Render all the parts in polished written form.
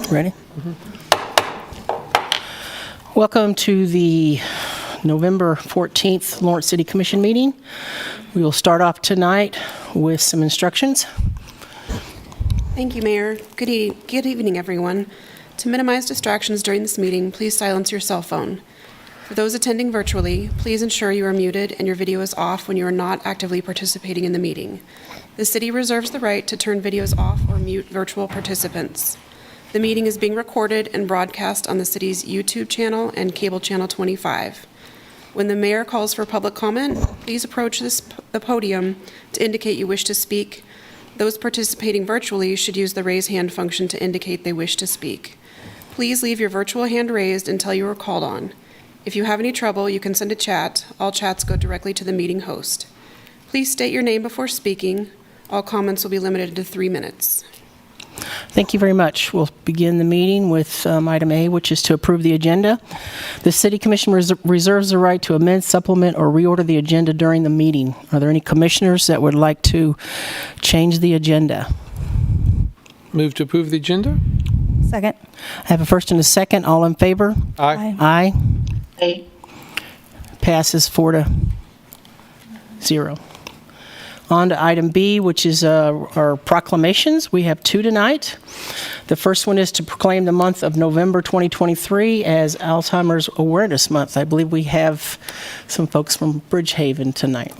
Ready? Welcome to the November 14th Lawrence City Commission meeting. We will start off tonight with some instructions. Thank you, Mayor. Good evening, everyone. To minimize distractions during this meeting, please silence your cell phone. For those attending virtually, please ensure you are muted and your video is off when you are not actively participating in the meeting. The city reserves the right to turn videos off or mute virtual participants. The meeting is being recorded and broadcast on the city's YouTube channel and cable channel 25. When the mayor calls for public comment, please approach the podium to indicate you wish to speak. Those participating virtually should use the raise hand function to indicate they wish to speak. Please leave your virtual hand raised until you are called on. If you have any trouble, you can send a chat. All chats go directly to the meeting host. Please state your name before speaking. All comments will be limited to 3 minutes. Thank you very much. We'll begin the meeting with item A, which is to approve the agenda. The City Commission reserves the right to amend, supplement, or reorder the agenda during the meeting. Are there any commissioners that would like to change the agenda? Move to approve the agenda? Second. I have a first and a second. All in favor? Aye. Aye. Aye. Passes 4-0. On to item B, which is our proclamations. We have 2 tonight. The first one is to proclaim the month of November 2023 as Alzheimer's Awareness Month. I believe we have some folks from Bridgehaven tonight.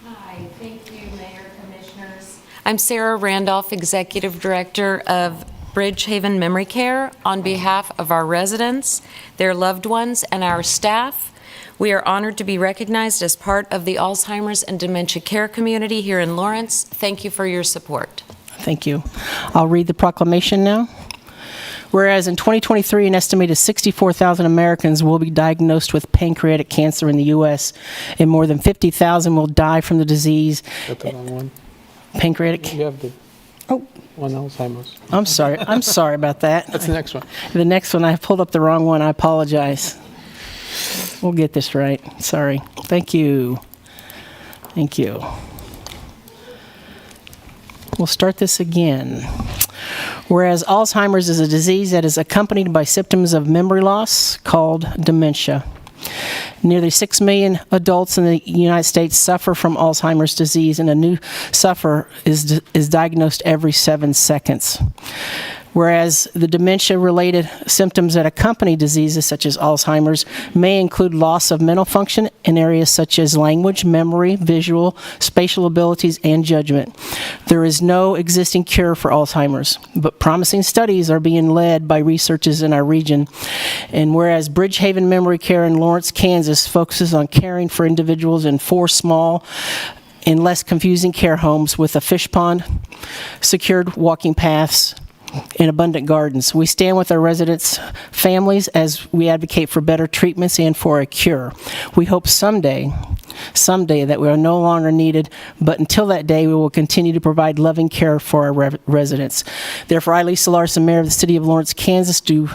Hi, thank you, Mayor, Commissioners. I'm Sarah Randolph, Executive Director of Bridgehaven Memory Care. On behalf of our residents, their loved ones, and our staff, we are honored to be recognized as part of the Alzheimer's and dementia care community here in Lawrence. Thank you for your support. Thank you. I'll read the proclamation now. Whereas in 2023, an estimated 64,000 Americans will be diagnosed with pancreatic cancer in the U.S., and more than 50,000 will die from the disease. That's the wrong one. Pancreatic? You have the one Alzheimer's. I'm sorry. I'm sorry about that. That's the next one. The next one, I pulled up the wrong one. I apologize. We'll get this right. Sorry. Thank you. Thank you. We'll start this again. Whereas Alzheimer's is a disease that is accompanied by symptoms of memory loss called dementia. Nearly 6 million adults in the United States suffer from Alzheimer's disease, and a new sufferer is diagnosed every 7 seconds. Whereas the dementia-related symptoms that accompany diseases such as Alzheimer's may include loss of mental function in areas such as language, memory, visual, spatial abilities, and judgment. There is no existing cure for Alzheimer's, but promising studies are being led by researchers in our region. And whereas Bridgehaven Memory Care in Lawrence, Kansas focuses on caring for individuals in 4 small and less confusing care homes with a fish pond, secured walking paths, and abundant gardens. We stand with our residents' families as we advocate for better treatments and for a cure. We hope someday that we are no longer needed, but until that day, we will continue to provide loving care for our residents. Therefore, I, Lisa Larson, Mayor of the City of Lawrence, Kansas, do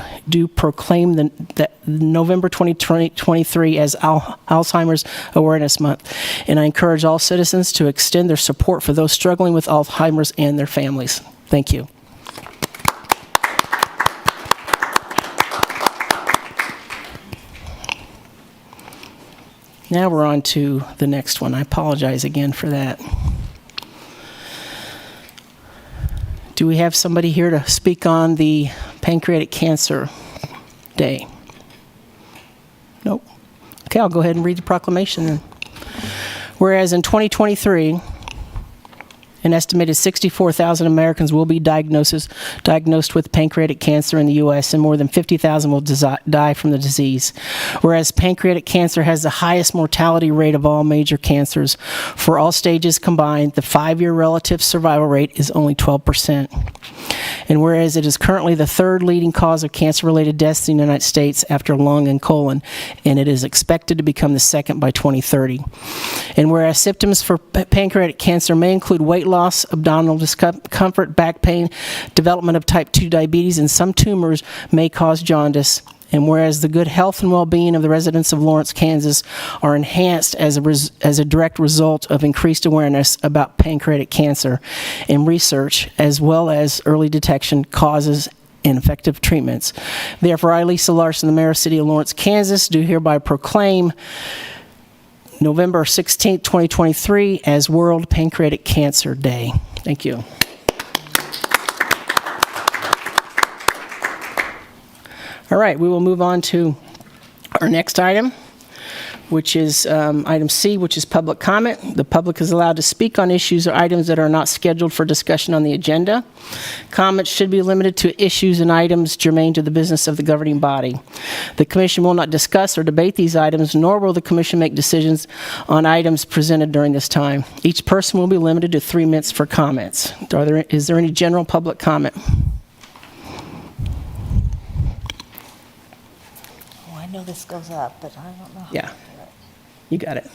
proclaim the November 2023 as Alzheimer's Awareness Month, and I encourage all citizens to extend their support for those struggling with Alzheimer's and their families. Thank you. Now we're on to the next one. I apologize again for that. Do we have somebody here to speak on the Pancreatic Cancer Day? Nope. Okay, I'll go ahead and read the proclamation then. Whereas in 2023, an estimated 64,000 Americans will be diagnosed with pancreatic cancer in the U.S., and more than 50,000 will die from the disease. Whereas pancreatic cancer has the highest mortality rate of all major cancers. For all stages combined, the 5-year relative survival rate is only 12%. And whereas it is currently the 3rd leading cause of cancer-related deaths in the United States after lung and colon, and it is expected to become the 2nd by 2030. And whereas symptoms for pancreatic cancer may include weight loss, abdominal discomfort, back pain, development of type 2 diabetes, and some tumors may cause jaundice. And whereas the good health and well-being of the residents of Lawrence, Kansas are enhanced as a direct result of increased awareness about pancreatic cancer and research, as well as early detection, causes, and effective treatments. Therefore, I, Lisa Larson, the Mayor of the City of Lawrence, Kansas, do hereby proclaim November 16th, 2023 as World Pancreatic Cancer Day. Thank you. All right, we will move on to our next item, which is item C, which is public comment. The public is allowed to speak on issues or items that are not scheduled for discussion on the agenda. Comments should be limited to issues and items germane to the business of the governing body. The Commission will not discuss or debate these items, nor will the Commission make decisions on items presented during this time. Each person will be limited to 3 minutes for comments. Is there any general public comment? Oh, I know this goes up, but I don't know. Yeah, you got it.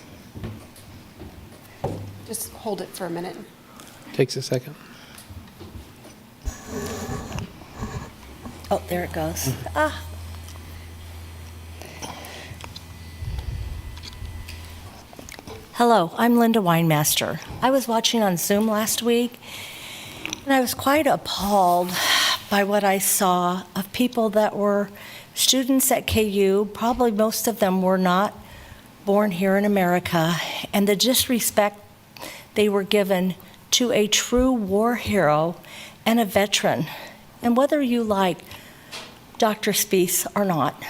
Just hold it for a minute. Takes a second. Oh, there it goes. Hello, I'm Linda Weinmaster. I was watching on Zoom last week, and I was quite appalled by what I saw of people that were students at KU. Probably most of them were not born here in America, and the disrespect they were given to a true war hero and a veteran. And whether you like Dr. Spies or not,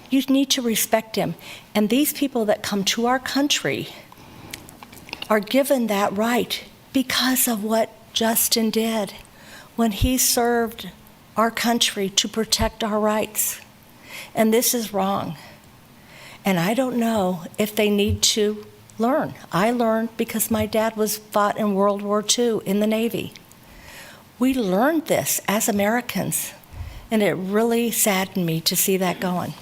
you need to respect him. And these people that come to our country are given that right because of what Justin did when he served our country to protect our rights. And this is wrong. And I don't know if they need to learn. I learned because my dad fought in World War II in the Navy. We learned this as Americans, and it really saddened me to see that going.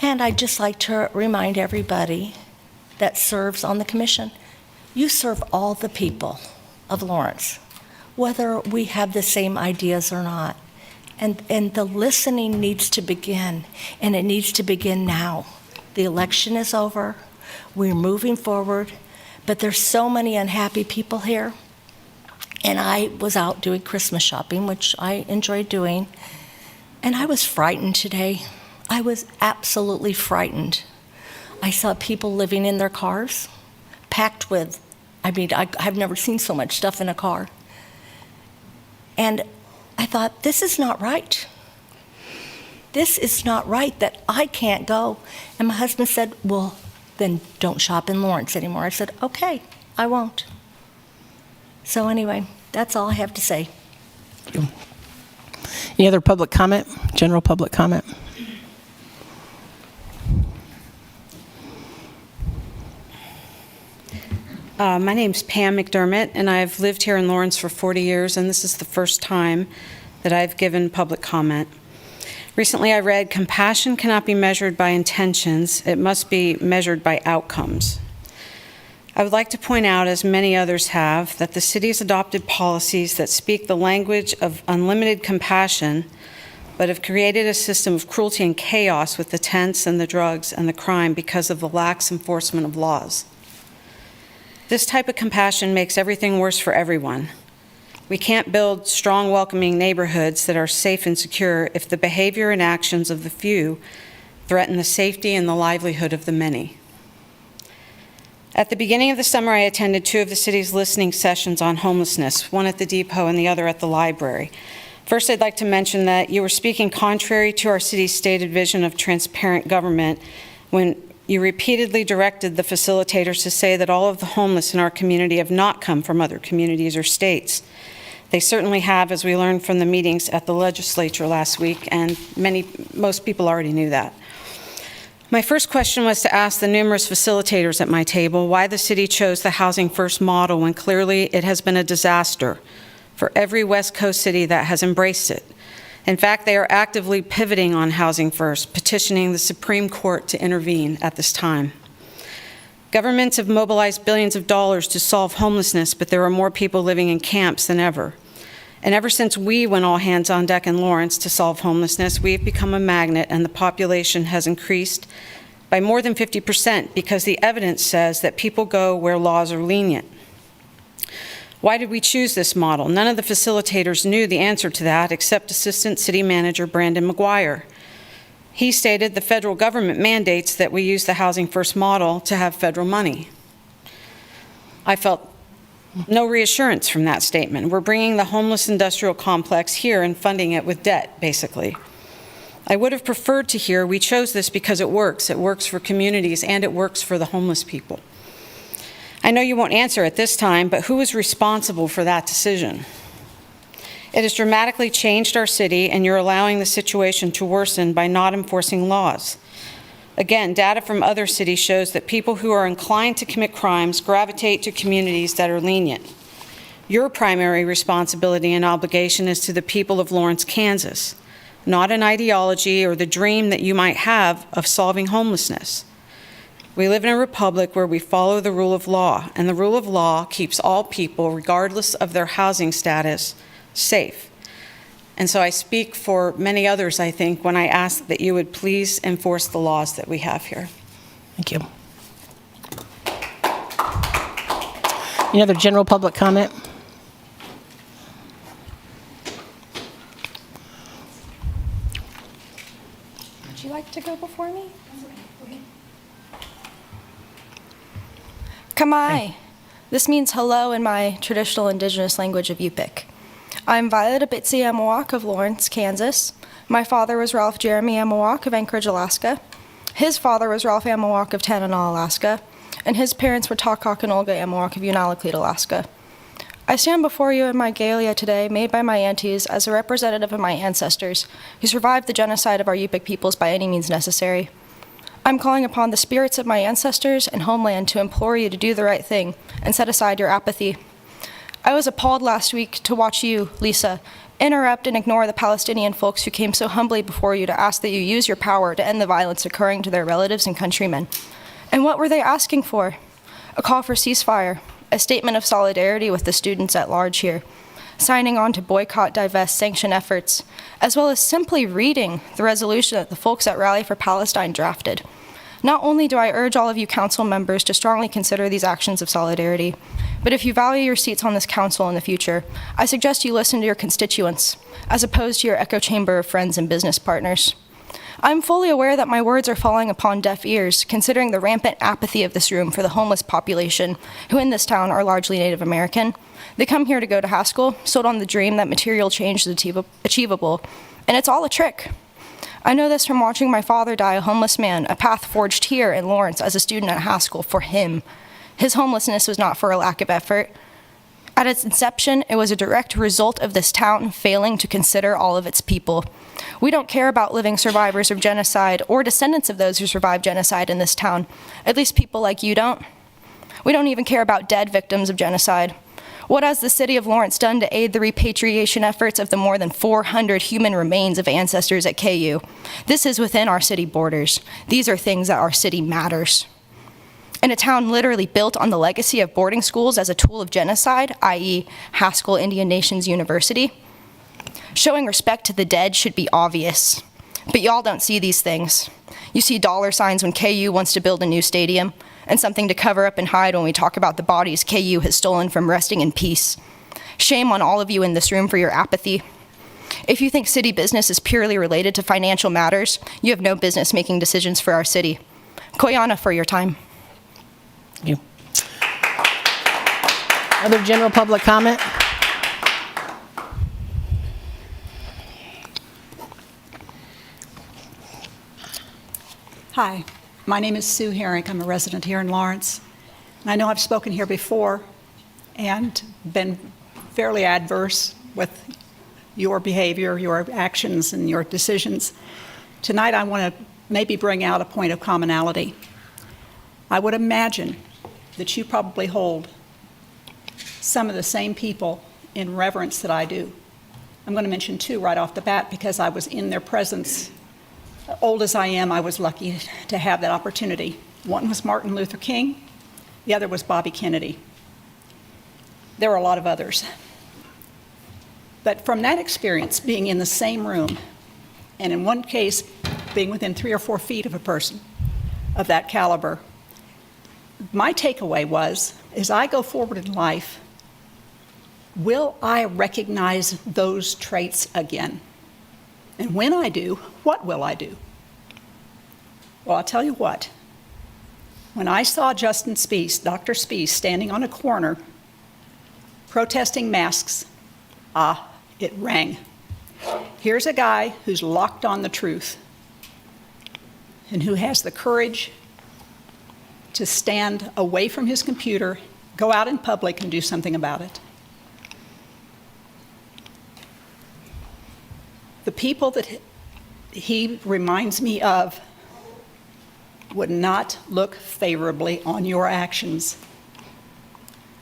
And I'd just like to remind everybody that serves on the commission, you serve all the people of Lawrence, whether we have the same ideas or not. And the listening needs to begin, and it needs to begin now. The election is over, we're moving forward, but there's so many unhappy people here. And I was out doing Christmas shopping, which I enjoyed doing, and I was frightened today. I was absolutely frightened. I saw people living in their cars, packed with, I've never seen so much stuff in a car. And I thought, this is not right. This is not right that I can't go. And my husband said, well, then don't shop in Lawrence anymore. I said, okay, I won't. So anyway, that's all I have to say. Any other public comment? General public comment? My name's Pam McDermott, and I've lived here in Lawrence for 40 years, and this is the first time that I've given public comment. Recently, I read, "Compassion cannot be measured by intentions. It must be measured by outcomes." I would like to point out, as many others have, that the city has adopted policies that speak the language of unlimited compassion, but have created a system of cruelty and chaos with the tents and the drugs and the crime because of the lax enforcement of laws. This type of compassion makes everything worse for everyone. We can't build strong, welcoming neighborhoods that are safe and secure if the behavior and actions of the few threaten the safety and the livelihood of the many. At the beginning of the summer, I attended 2 of the city's listening sessions on homelessness, one at the depot and the other at the library. First, I'd like to mention that you were speaking contrary to our city's stated vision of transparent government when you repeatedly directed the facilitators to say that all of the homeless in our community have not come from other communities or states. They certainly have, as we learned from the meetings at the legislature last week, and most people already knew that. My first question was to ask the numerous facilitators at my table why the city chose the Housing First model when clearly it has been a disaster for every West Coast city that has embraced it. In fact, they are actively pivoting on Housing First, petitioning the Supreme Court to intervene at this time. Governments have mobilized billions of dollars to solve homelessness, but there are more people living in camps than ever. And ever since we went all hands on deck in Lawrence to solve homelessness, we've become a magnet, and the population has increased by more than 50% because the evidence says that people go where laws are lenient. Why did we choose this model? None of the facilitators knew the answer to that except Assistant City Manager Brandon McGuire. He stated the federal government mandates that we use the Housing First model to have federal money. I felt no reassurance from that statement. We're bringing the homeless industrial complex here and funding it with debt, basically. I would have preferred to hear we chose this because it works. It works for communities and it works for the homeless people. I know you won't answer at this time, but who is responsible for that decision? It has dramatically changed our city, and you're allowing the situation to worsen by not enforcing laws. Again, data from other cities shows that people who are inclined to commit crimes gravitate to communities that are lenient. Your primary responsibility and obligation is to the people of Lawrence, Kansas, not an ideology or the dream that you might have of solving homelessness. We live in a republic where we follow the rule of law, and the rule of law keeps all people, regardless of their housing status, safe. And so I speak for many others, I think, when I ask that you would please enforce the laws that we have here. Thank you. Any other general public comment? Would you like to go before me? Kamai. This means hello in my traditional indigenous language of Yupik. I'm Violet Abitsi Amawak of Lawrence, Kansas. My father was Ralph Jeremy Amawak of Anchorage, Alaska. His father was Ralph Amawak of Tanana, Alaska. And his parents were Takak and Olga Amawak of Unalakleet, Alaska. I stand before you in my Galia today, made by my aunties, as a representative of my ancestors, who survived the genocide of our Yupik peoples by any means necessary. I'm calling upon the spirits of my ancestors and homeland to implore you to do the right thing and set aside your apathy. I was appalled last week to watch you, Lisa, interrupt and ignore the Palestinian folks who came so humbly before you to ask that you use your power to end the violence occurring to their relatives and countrymen. And what were they asking for? A call for ceasefire, a statement of solidarity with the students at large here, signing on to boycott, divest, sanction efforts, as well as simply reading the resolution that the folks at Rally for Palestine drafted. Not only do I urge all of you council members to strongly consider these actions of solidarity, but if you value your seats on this council in the future, I suggest you listen to your constituents, as opposed to your echo chamber of friends and business partners. I'm fully aware that my words are falling upon deaf ears, considering the rampant apathy of this room for the homeless population, who in this town are largely Native American. They come here to go to Haskell, sold on the dream that material change is achievable, and it's all a trick. I know this from watching my father die a homeless man, a path forged here in Lawrence as a student at Haskell for him. His homelessness was not for a lack of effort. At its inception, it was a direct result of this town failing to consider all of its people. We don't care about living survivors of genocide or descendants of those who survived genocide in this town. At least people like you don't. We don't even care about dead victims of genocide. What has the city of Lawrence done to aid the repatriation efforts of the more than 400 human remains of ancestors at KU? This is within our city borders. These are things that our city matters. In a town literally built on the legacy of boarding schools as a tool of genocide, i.e. Haskell Indian Nations University, showing respect to the dead should be obvious. But y'all don't see these things. You see dollar signs when KU wants to build a new stadium, and something to cover up and hide when we talk about the bodies KU has stolen from resting in peace. Shame on all of you in this room for your apathy. If you think city business is purely related to financial matters, you have no business making decisions for our city. Koyana for your time. Thank you. Other general public comment? Hi, my name is Sue Herrick. I'm a resident here in Lawrence. And I know I've spoken here before and been fairly adverse with your behavior, your actions, and your decisions. Tonight I want to maybe bring out a point of commonality. I would imagine that you probably hold some of the same people in reverence that I do. I'm going to mention two right off the bat because I was in their presence. Old as I am, I was lucky to have that opportunity. One was Martin Luther King, the other was Bobby Kennedy. There were a lot of others. But from that experience, being in the same room, and in one case, being within 3 or 4 feet of a person of that caliber, my takeaway was, as I go forward in life, will I recognize those traits again? And when I do, what will I do? Well, I'll tell you what. When I saw Justin Spies, Dr. Spies, standing on a corner protesting masks, it rang. Here's a guy who's locked on the truth and who has the courage to stand away from his computer, go out in public and do something about it. The people that he reminds me of would not look favorably on your actions,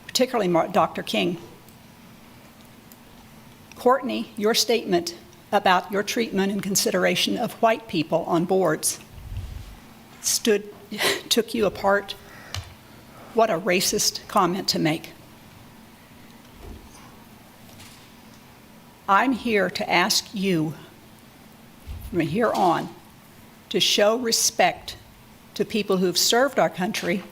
particularly Dr. King. Courtney, your statement about your treatment and consideration of white people on boards took you apart. What a racist comment to make. I'm here to ask you, from here on, to show respect to people who've served our country,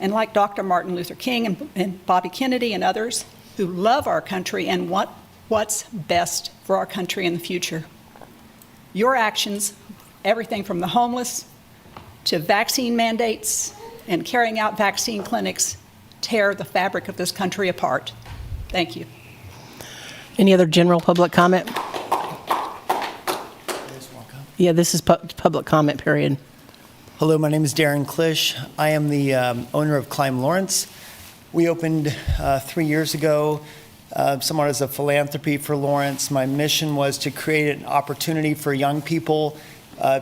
and like Dr. Martin Luther King and Bobby Kennedy and others, who love our country and want what's best for our country in the future. Your actions, everything from the homeless to vaccine mandates and carrying out vaccine clinics, tear the fabric of this country apart. Thank you. Any other general public comment? Yeah, this is public comment period. Hello, my name is Darren Klisch. I am the owner of Climb Lawrence. We opened 3 years ago, somewhat as a philanthropy for Lawrence. My mission was to create an opportunity for young people,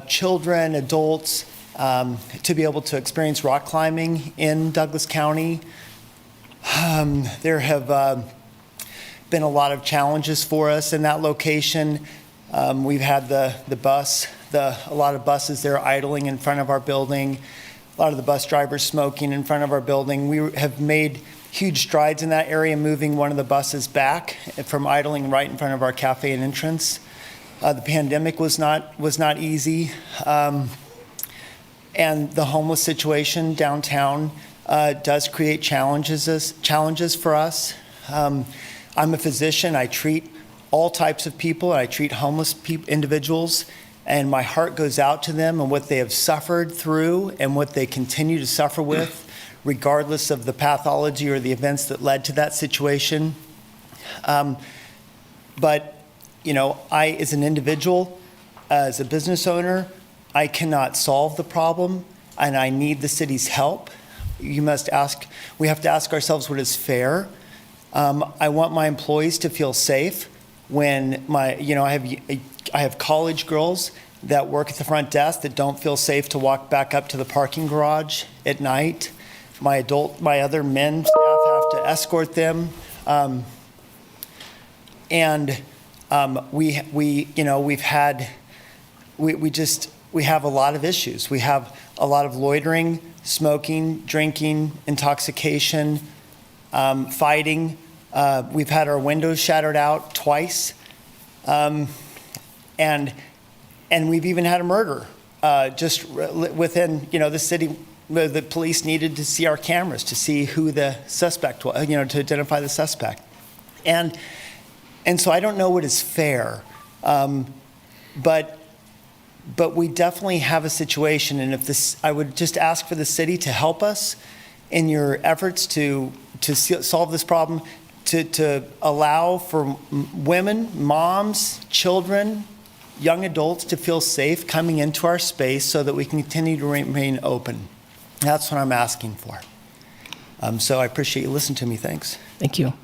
children, adults, to be able to experience rock climbing in Douglas County. There have been a lot of challenges for us in that location. We've had the bus, a lot of buses there idling in front of our building, a lot of the bus drivers smoking in front of our building. We have made huge strides in that area, moving one of the buses back from idling right in front of our cafe and entrance. The pandemic was not easy, and the homeless situation downtown does create challenges for us. I'm a physician. I treat all types of people. I treat homeless individuals, and my heart goes out to them and what they have suffered through and what they continue to suffer with, regardless of the pathology or the events that led to that situation. But, I, as an individual, as a business owner, I cannot solve the problem, and I need the city's help. We have to ask ourselves what is fair. I want my employees to feel safe when I have college girls that work at the front desk that don't feel safe to walk back up to the parking garage at night. My other men staff have to escort them. We have a lot of issues. We have a lot of loitering, smoking, drinking, intoxication, fighting. We've had our windows shattered out twice, and we've even had a murder just within the city. The police needed to see our cameras to see who the suspect was, to identify the suspect, and so I don't know what is fair, but we definitely have a situation, and I would just ask for the city to help us in your efforts to solve this problem. To allow for women, moms, children, young adults to feel safe coming into our space so that we can continue to remain open. That's what I'm asking for. So I appreciate you listening to me. Thanks. Thank you.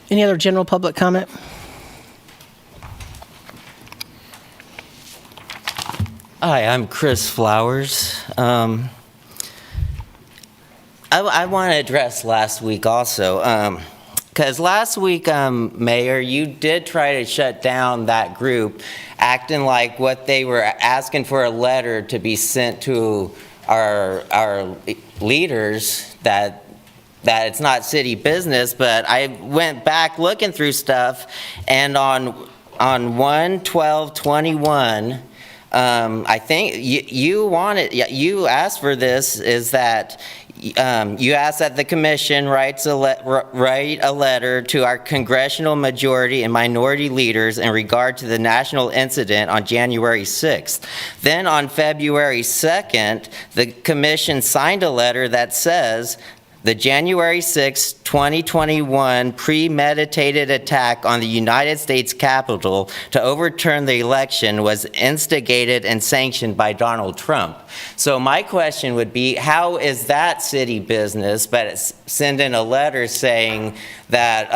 Any other general public comment? Hi, I'm Chris Flowers. I want to address last week also, because last week, Mayor, you did try to shut down that group, acting like what they were asking for a letter to be sent to our leaders that that it's not city business, but I went back looking through stuff, and on 1/12/21, I think you asked for this, is that you asked that the commission write a letter to our congressional majority and minority leaders in regard to the national incident on January 6th. Then on February 2nd, the commission signed a letter that says, the January 6, 2021 premeditated attack on the United States Capitol to overturn the election was instigated and sanctioned by Donald Trump. So my question would be, how is that city business, but it's sending a letter saying that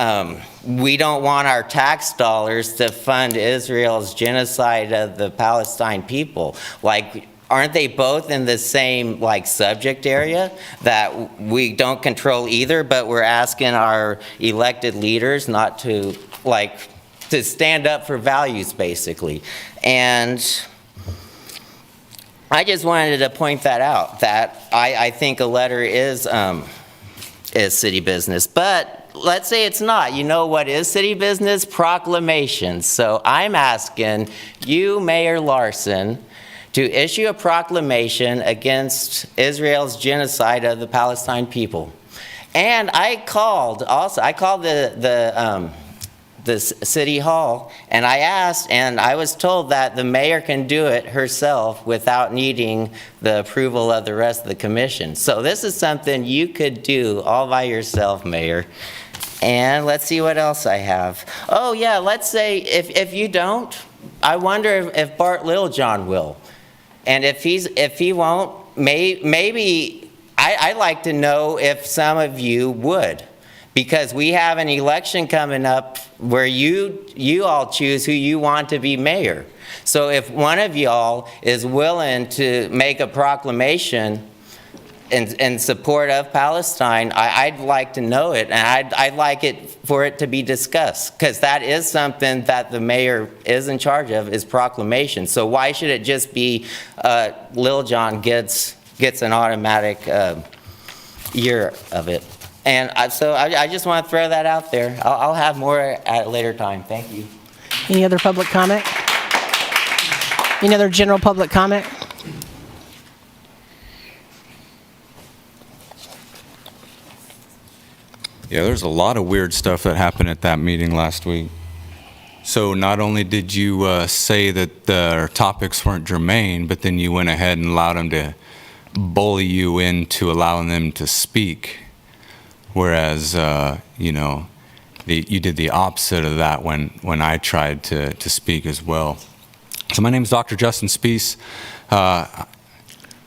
we don't want our tax dollars to fund Israel's genocide of the Palestine people? Like, aren't they both in the same subject area that we don't control either, but we're asking our elected leaders not to to stand up for values, basically? And I just wanted to point that out, that I think a letter is city business. But let's say it's not. You know what is city business? Proclamations. So I'm asking you, Mayor Larson, to issue a proclamation against Israel's genocide of the Palestine people. And I called the city hall, and I asked, and I was told that the mayor can do it herself without needing the approval of the rest of the commission. So this is something you could do all by yourself, Mayor. And let's see what else I have. Oh yeah, let's say if you don't, I wonder if Bart Littlejohn will. And if he won't, maybe I'd like to know if some of you would, because we have an election coming up where you all choose who you want to be mayor. So if one of y'all is willing to make a proclamation in support of Palestine, I'd like to know it, and I'd like it for it to be discussed, because that is something that the mayor is in charge of, is proclamation. So why should it just be Lil John gets an automatic year of it? And so I just want to throw that out there. I'll have more at a later time. Thank you. Any other public comment? Any other general public comment? Yeah, there's a lot of weird stuff that happened at that meeting last week. So not only did you say that the topics weren't germane, but then you went ahead and allowed them to bully you into allowing them to speak. Whereas, you did the opposite of that when I tried to speak as well. So my name is Dr. Justin Spees.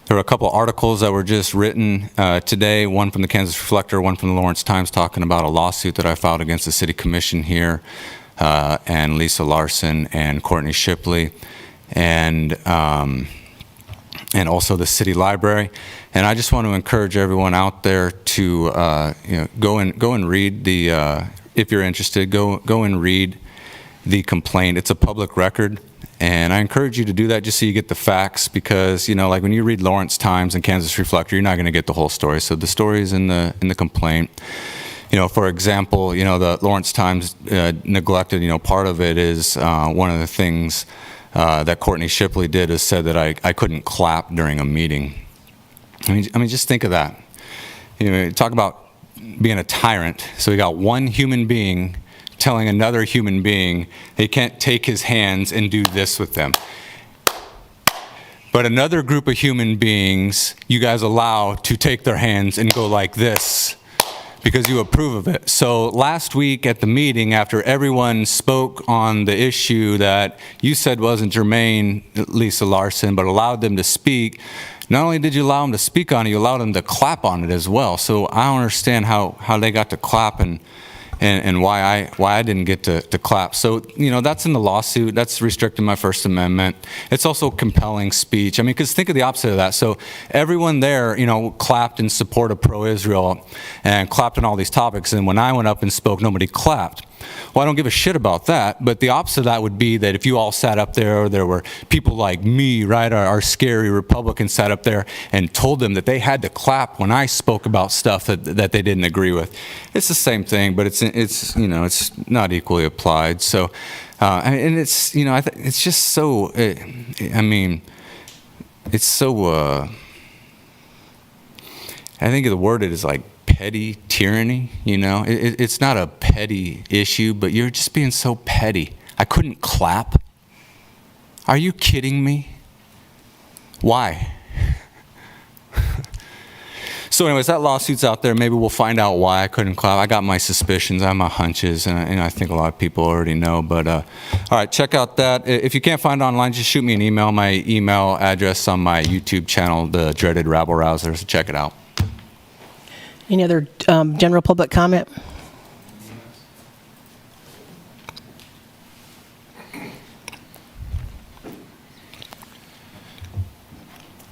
There were a couple articles that were just written today, one from the Kansas Reflector, one from the Lawrence Times, talking about a lawsuit that I filed against the City Commission here, and Lisa Larson and Courtney Shipley, and also the City Library. And I just want to encourage everyone out there to go and read the, if you're interested, go and read the complaint. It's a public record. And I encourage you to do that just so you get the facts, because, like when you read Lawrence Times and Kansas Reflector, you're not going to get the whole story. So the story is in the complaint. For example, the Lawrence Times neglected, part of it is one of the things that Courtney Shipley did is said that I couldn't clap during a meeting. I mean, just think of that. Talk about being a tyrant. So we got one human being telling another human being he can't take his hands and do this with them. But another group of human beings you guys allow to take their hands and go like this because you approve of it. So last week at the meeting, after everyone spoke on the issue that you said wasn't germane, Lisa Larson, but allowed them to speak, not only did you allow them to speak on it, you allowed them to clap on it as well. So I don't understand how they got to clap and why I didn't get to clap. So, that's in the lawsuit. That's restricting my First Amendment. It's also compelling speech. I mean, because think of the opposite of that. So everyone there, clapped in support of pro-Israel and clapped on all these topics. And when I went up and spoke, nobody clapped. Well, I don't give a shit about that, but the opposite of that would be that if you all sat up there, or there were people like me, right, our scary Republicans sat up there and told them that they had to clap when I spoke about stuff that they didn't agree with. It's the same thing, but it's you know, it's not equally applied. So, and it's, you know, it's just so, I mean, it's so, I think the word is like petty tyranny, you know? It's not a petty issue, but you're just being so petty. I couldn't clap. Are you kidding me? Why? So anyways, that lawsuit's out there. Maybe we'll find out why I couldn't clap. I got my suspicions, I have my hunches, and I think a lot of people already know. But all right, check out that. If you can't find it online, just shoot me an email. My email address on my YouTube channel, the Dreaded Rabble Rouser, so check it out. Any other general public comment?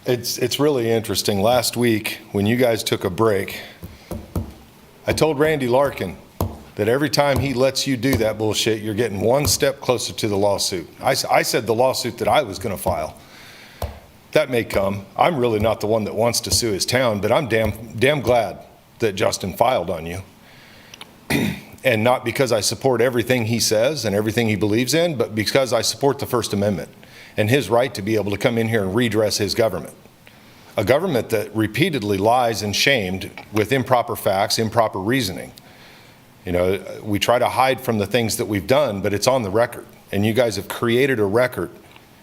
It's really interesting. Last week, when you guys took a break, I told Randy Larkin that every time he lets you do that bullshit, you're getting one step closer to the lawsuit. I said the lawsuit that I was going to file. That may come. I'm really not the one that wants to sue his town, but I'm damn glad that Justin filed on you. And not because I support everything he says and everything he believes in, but because I support the First Amendment and his right to be able to come in here and redress his government. A government that repeatedly lies and shamed with improper facts, improper reasoning. You know, we try to hide from the things that we've done, but it's on the record. And you guys have created a record.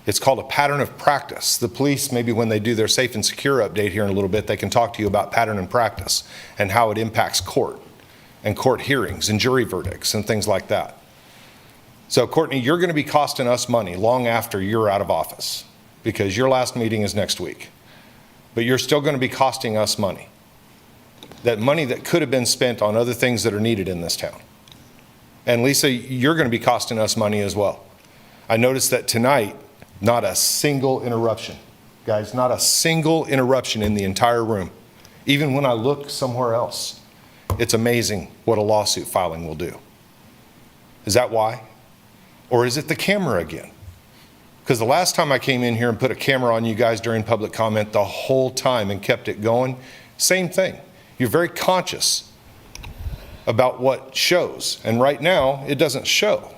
It's called a pattern of practice. The police, maybe when they do their safe and secure update here in a little bit, they can talk to you about pattern and practice and how it impacts court and court hearings and jury verdicts and things like that. So Courtney, you're going to be costing us money long after you're out of office because your last meeting is next week. But you're still going to be costing us money. That money that could have been spent on other things that are needed in this town. And Lisa, you're going to be costing us money as well. I noticed that tonight, not a single interruption. Guys, not a single interruption in the entire room. Even when I look somewhere else. It's amazing what a lawsuit filing will do. Is that why? Or is it the camera again? Because the last time I came in here and put a camera on you guys during public comment the whole time and kept it going, same thing. You're very conscious about what shows. And right now, it doesn't show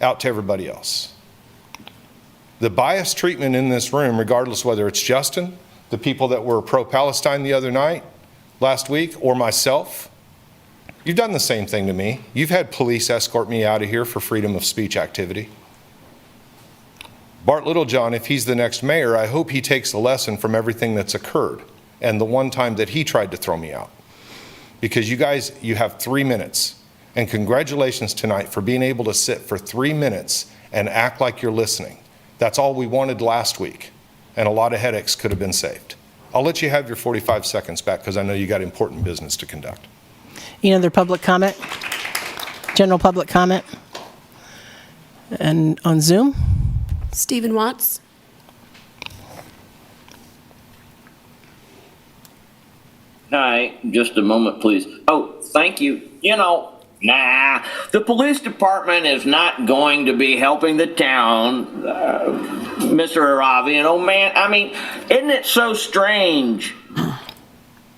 out to everybody else. The biased treatment in this room, regardless whether it's Justin, the people that were pro-Palestine the other night, last week, or myself, you've done the same thing to me. You've had police escort me out of here for freedom of speech activity. Bart Littlejohn, if he's the next mayor, I hope he takes a lesson from everything that's occurred and the one time that he tried to throw me out. Because you guys, you have 3 minutes. And congratulations tonight for being able to sit for 3 minutes and act like you're listening. That's all we wanted last week. And a lot of headaches could have been saved. I'll let you have your 45 seconds back because I know you got important business to conduct. Any other public comment? General public comment? And on Zoom? Stephen Watts. Hi, just a moment, please. Oh, thank you. You know, nah, the police department is not going to be helping the town, Mr. Aravi. And oh man, I mean, isn't it so strange,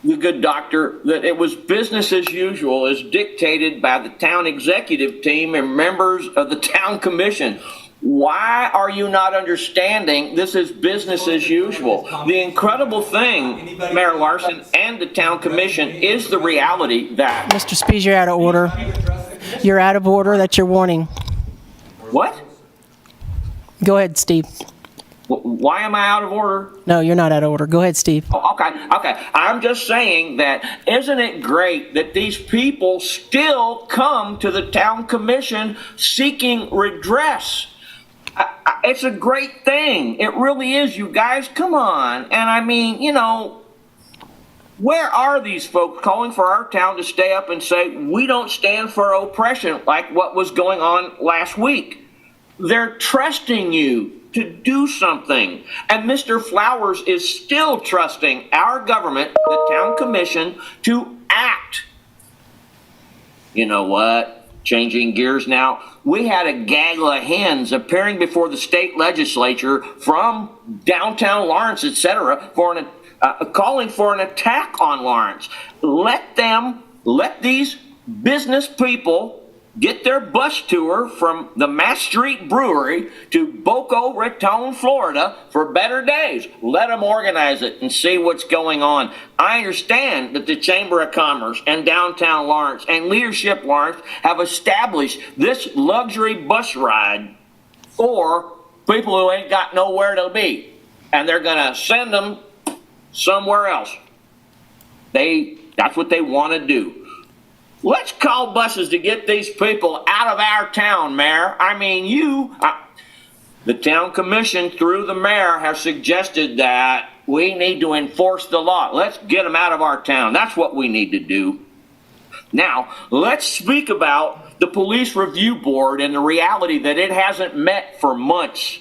the good doctor, that it was business as usual as dictated by the town executive team and members of the town commission? Why are you not understanding this is business as usual? The incredible thing, Mayor Larson and the town commission, is the reality that... Mr. Spees, you're out of order. You're out of order. That's your warning. What? Go ahead, Steve. Why am I out of order? No, you're not out of order. Go ahead, Steve. Oh, okay. I'm just saying that isn't it great that these people still come to the town commission seeking redress? It's a great thing. It really is, you guys. Come on. And I mean, you know, where are these folks calling for our town to stay up and say, we don't stand for oppression like what was going on last week? They're trusting you to do something. And Mr. Flowers is still trusting our government, the town commission, to act. You know what? Changing gears now, we had a gaggle of hens appearing before the state legislature from downtown Lawrence, etc., for calling for an attack on Lawrence. Let these business people get their bus tour from the Mass Street Brewery to Boca Raton, Florida for better days. Let them organize it and see what's going on. I understand that the Chamber of Commerce and Downtown Lawrence and Leadership Lawrence have established this luxury bus ride for people who ain't got nowhere to be. And they're going to send them somewhere else. That's what they want to do. Let's call buses to get these people out of our town, Mayor. I mean, the town commission through the mayor have suggested that we need to enforce the law. Let's get them out of our town. That's what we need to do. Now, let's speak about the Police Review Board and the reality that it hasn't met for months.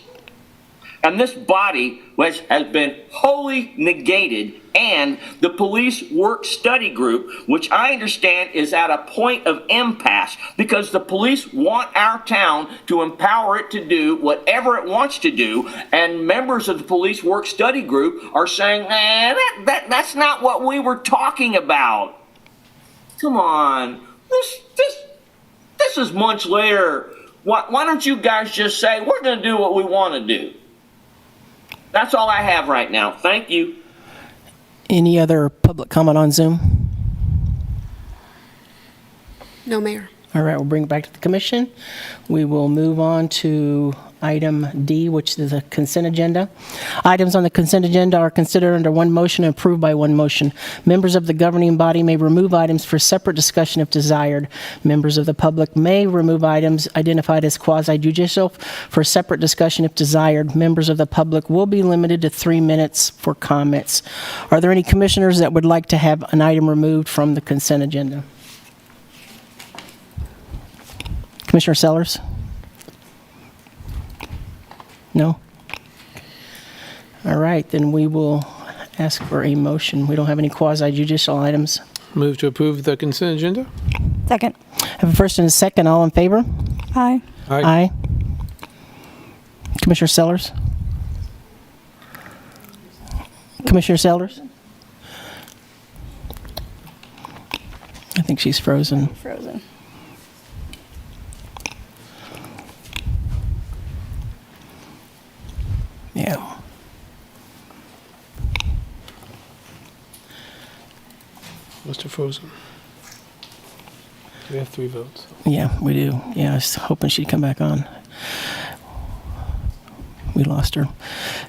And this body has been wholly negated, and the Police Work Study Group, which I understand is at a point of impasse because the police want our town to empower it to do whatever it wants to do, and members of the Police Work Study Group are saying, that's not what we were talking about. Come on, this is months later. Why don't you guys just say, we're going to do what we want to do? That's all I have right now. Thank you. Any other public comment on Zoom? No, Mayor. All right, we'll bring it back to the commission. We will move on to item D, which is the consent agenda. Items on the consent agenda are considered under one motion and approved by one motion. Members of the governing body may remove items for separate discussion if desired. Members of the public may remove items identified as quasi-judicial for separate discussion if desired. Members of the public will be limited to 3 minutes for comments. Are there any commissioners that would like to have an item removed from the consent agenda? Commissioner Sellers? No? All right, then we will ask for a motion. We don't have any quasi-judicial items. Move to approve the consent agenda? Second. Have a first and a second. All in favor? Aye. Aye. Commissioner Sellers? Commissioner Sellers? I think she's frozen. Frozen. Yeah. Mr. Frozen. We have 3 votes. Yeah, we do. Yeah, I was hoping she'd come back on. We lost her.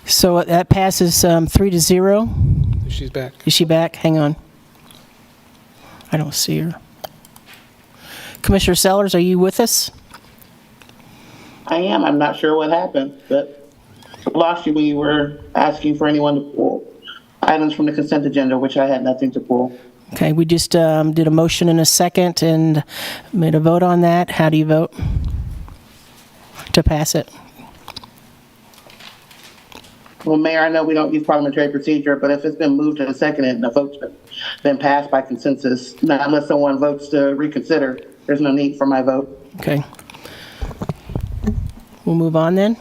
So that passes 3-0. She's back. Is she back? Hang on. I don't see her. Commissioner Sellers, are you with us? I am. I'm not sure what happened, but I lost you when you were asking for anyone to pull items from the consent agenda, which I had nothing to pull. Okay, we just did a motion in a second and made a vote on that. How do you vote to pass it? Well, Mayor, I know we don't use parliamentary procedure, but if it's been moved and seconded and the vote's been passed by consensus, now, unless someone votes to reconsider, there's no need for my vote. Okay. We'll move on then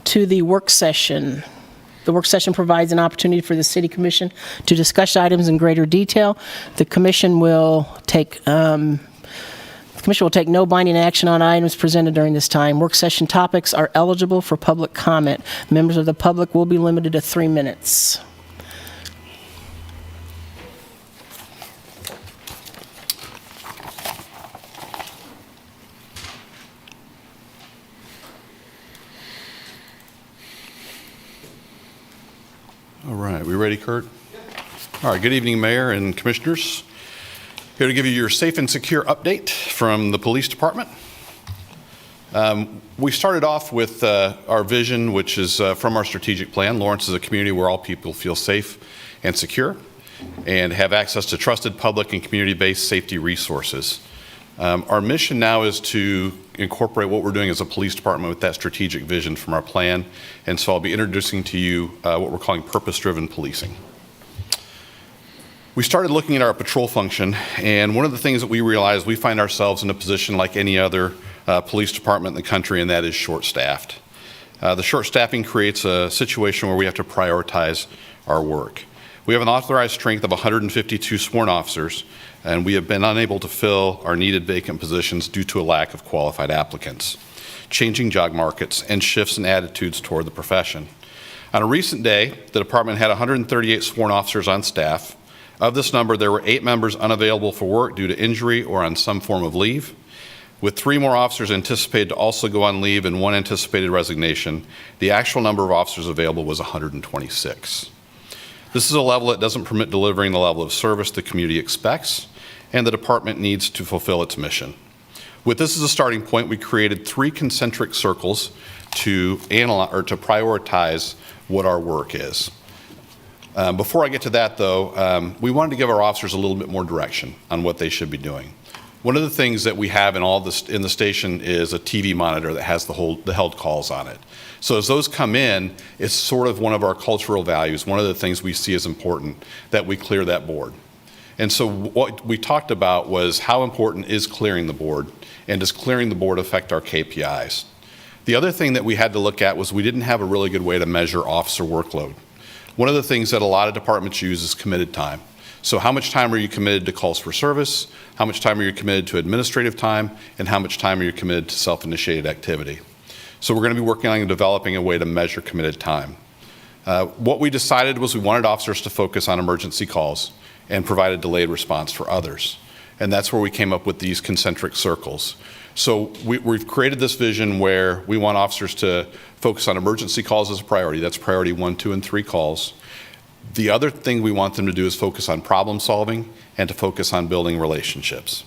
to the work session. The work session provides an opportunity for the City Commission to discuss items in greater detail. The Commission will take no binding action on items presented during this time. Work session topics are eligible for public comment. Members of the public will be limited to 3 minutes. All right, we ready, Kurt? All right, good evening, Mayor and Commissioners. Here to give you your safe and secure update from the Police Department. We started off with our vision, which is from our strategic plan. Lawrence is a community where all people feel safe and secure and have access to trusted public and community-based safety resources. Our mission now is to incorporate what we're doing as a police department with that strategic vision from our plan. And so I'll be introducing to you what we're calling purpose-driven policing. We started looking at our patrol function, and one of the things that we realized, we find ourselves in a position like any other police department in the country, and that is short-staffed. The short staffing creates a situation where we have to prioritize our work. We have an authorized strength of 152 sworn officers, and we have been unable to fill our needed vacant positions due to a lack of qualified applicants, changing job markets, and shifts in attitudes toward the profession. On a recent day, the department had 138 sworn officers on staff. Of this number, there were 8 members unavailable for work due to injury or on some form of leave. With 3 more officers anticipated to also go on leave and 1 anticipated resignation, the actual number of officers available was 126. This is a level that doesn't permit delivering the level of service the community expects, and the department needs to fulfill its mission. With this as a starting point, we created 3 concentric circles to analyze or to prioritize what our work is. Before I get to that, though, we wanted to give our officers a little bit more direction on what they should be doing. One of the things that we have in in the station is a TV monitor that has the held calls on it. So as those come in, it's sort of one of our cultural values, one of the things we see as important, that we clear that board. And so what we talked about was how important is clearing the board, and does clearing the board affect our KPIs? The other thing that we had to look at was we didn't have a really good way to measure officer workload. One of the things that a lot of departments use is committed time. So how much time are you committed to calls for service? How much time are you committed to administrative time? And how much time are you committed to self-initiated activity? So we're going to be working on developing a way to measure committed time. What we decided was we wanted officers to focus on emergency calls and provide a delayed response for others. And that's where we came up with these concentric circles. So we've created this vision where we want officers to focus on emergency calls as a priority. That's priority 1, 2, and 3 calls. The other thing we want them to do is focus on problem solving and to focus on building relationships.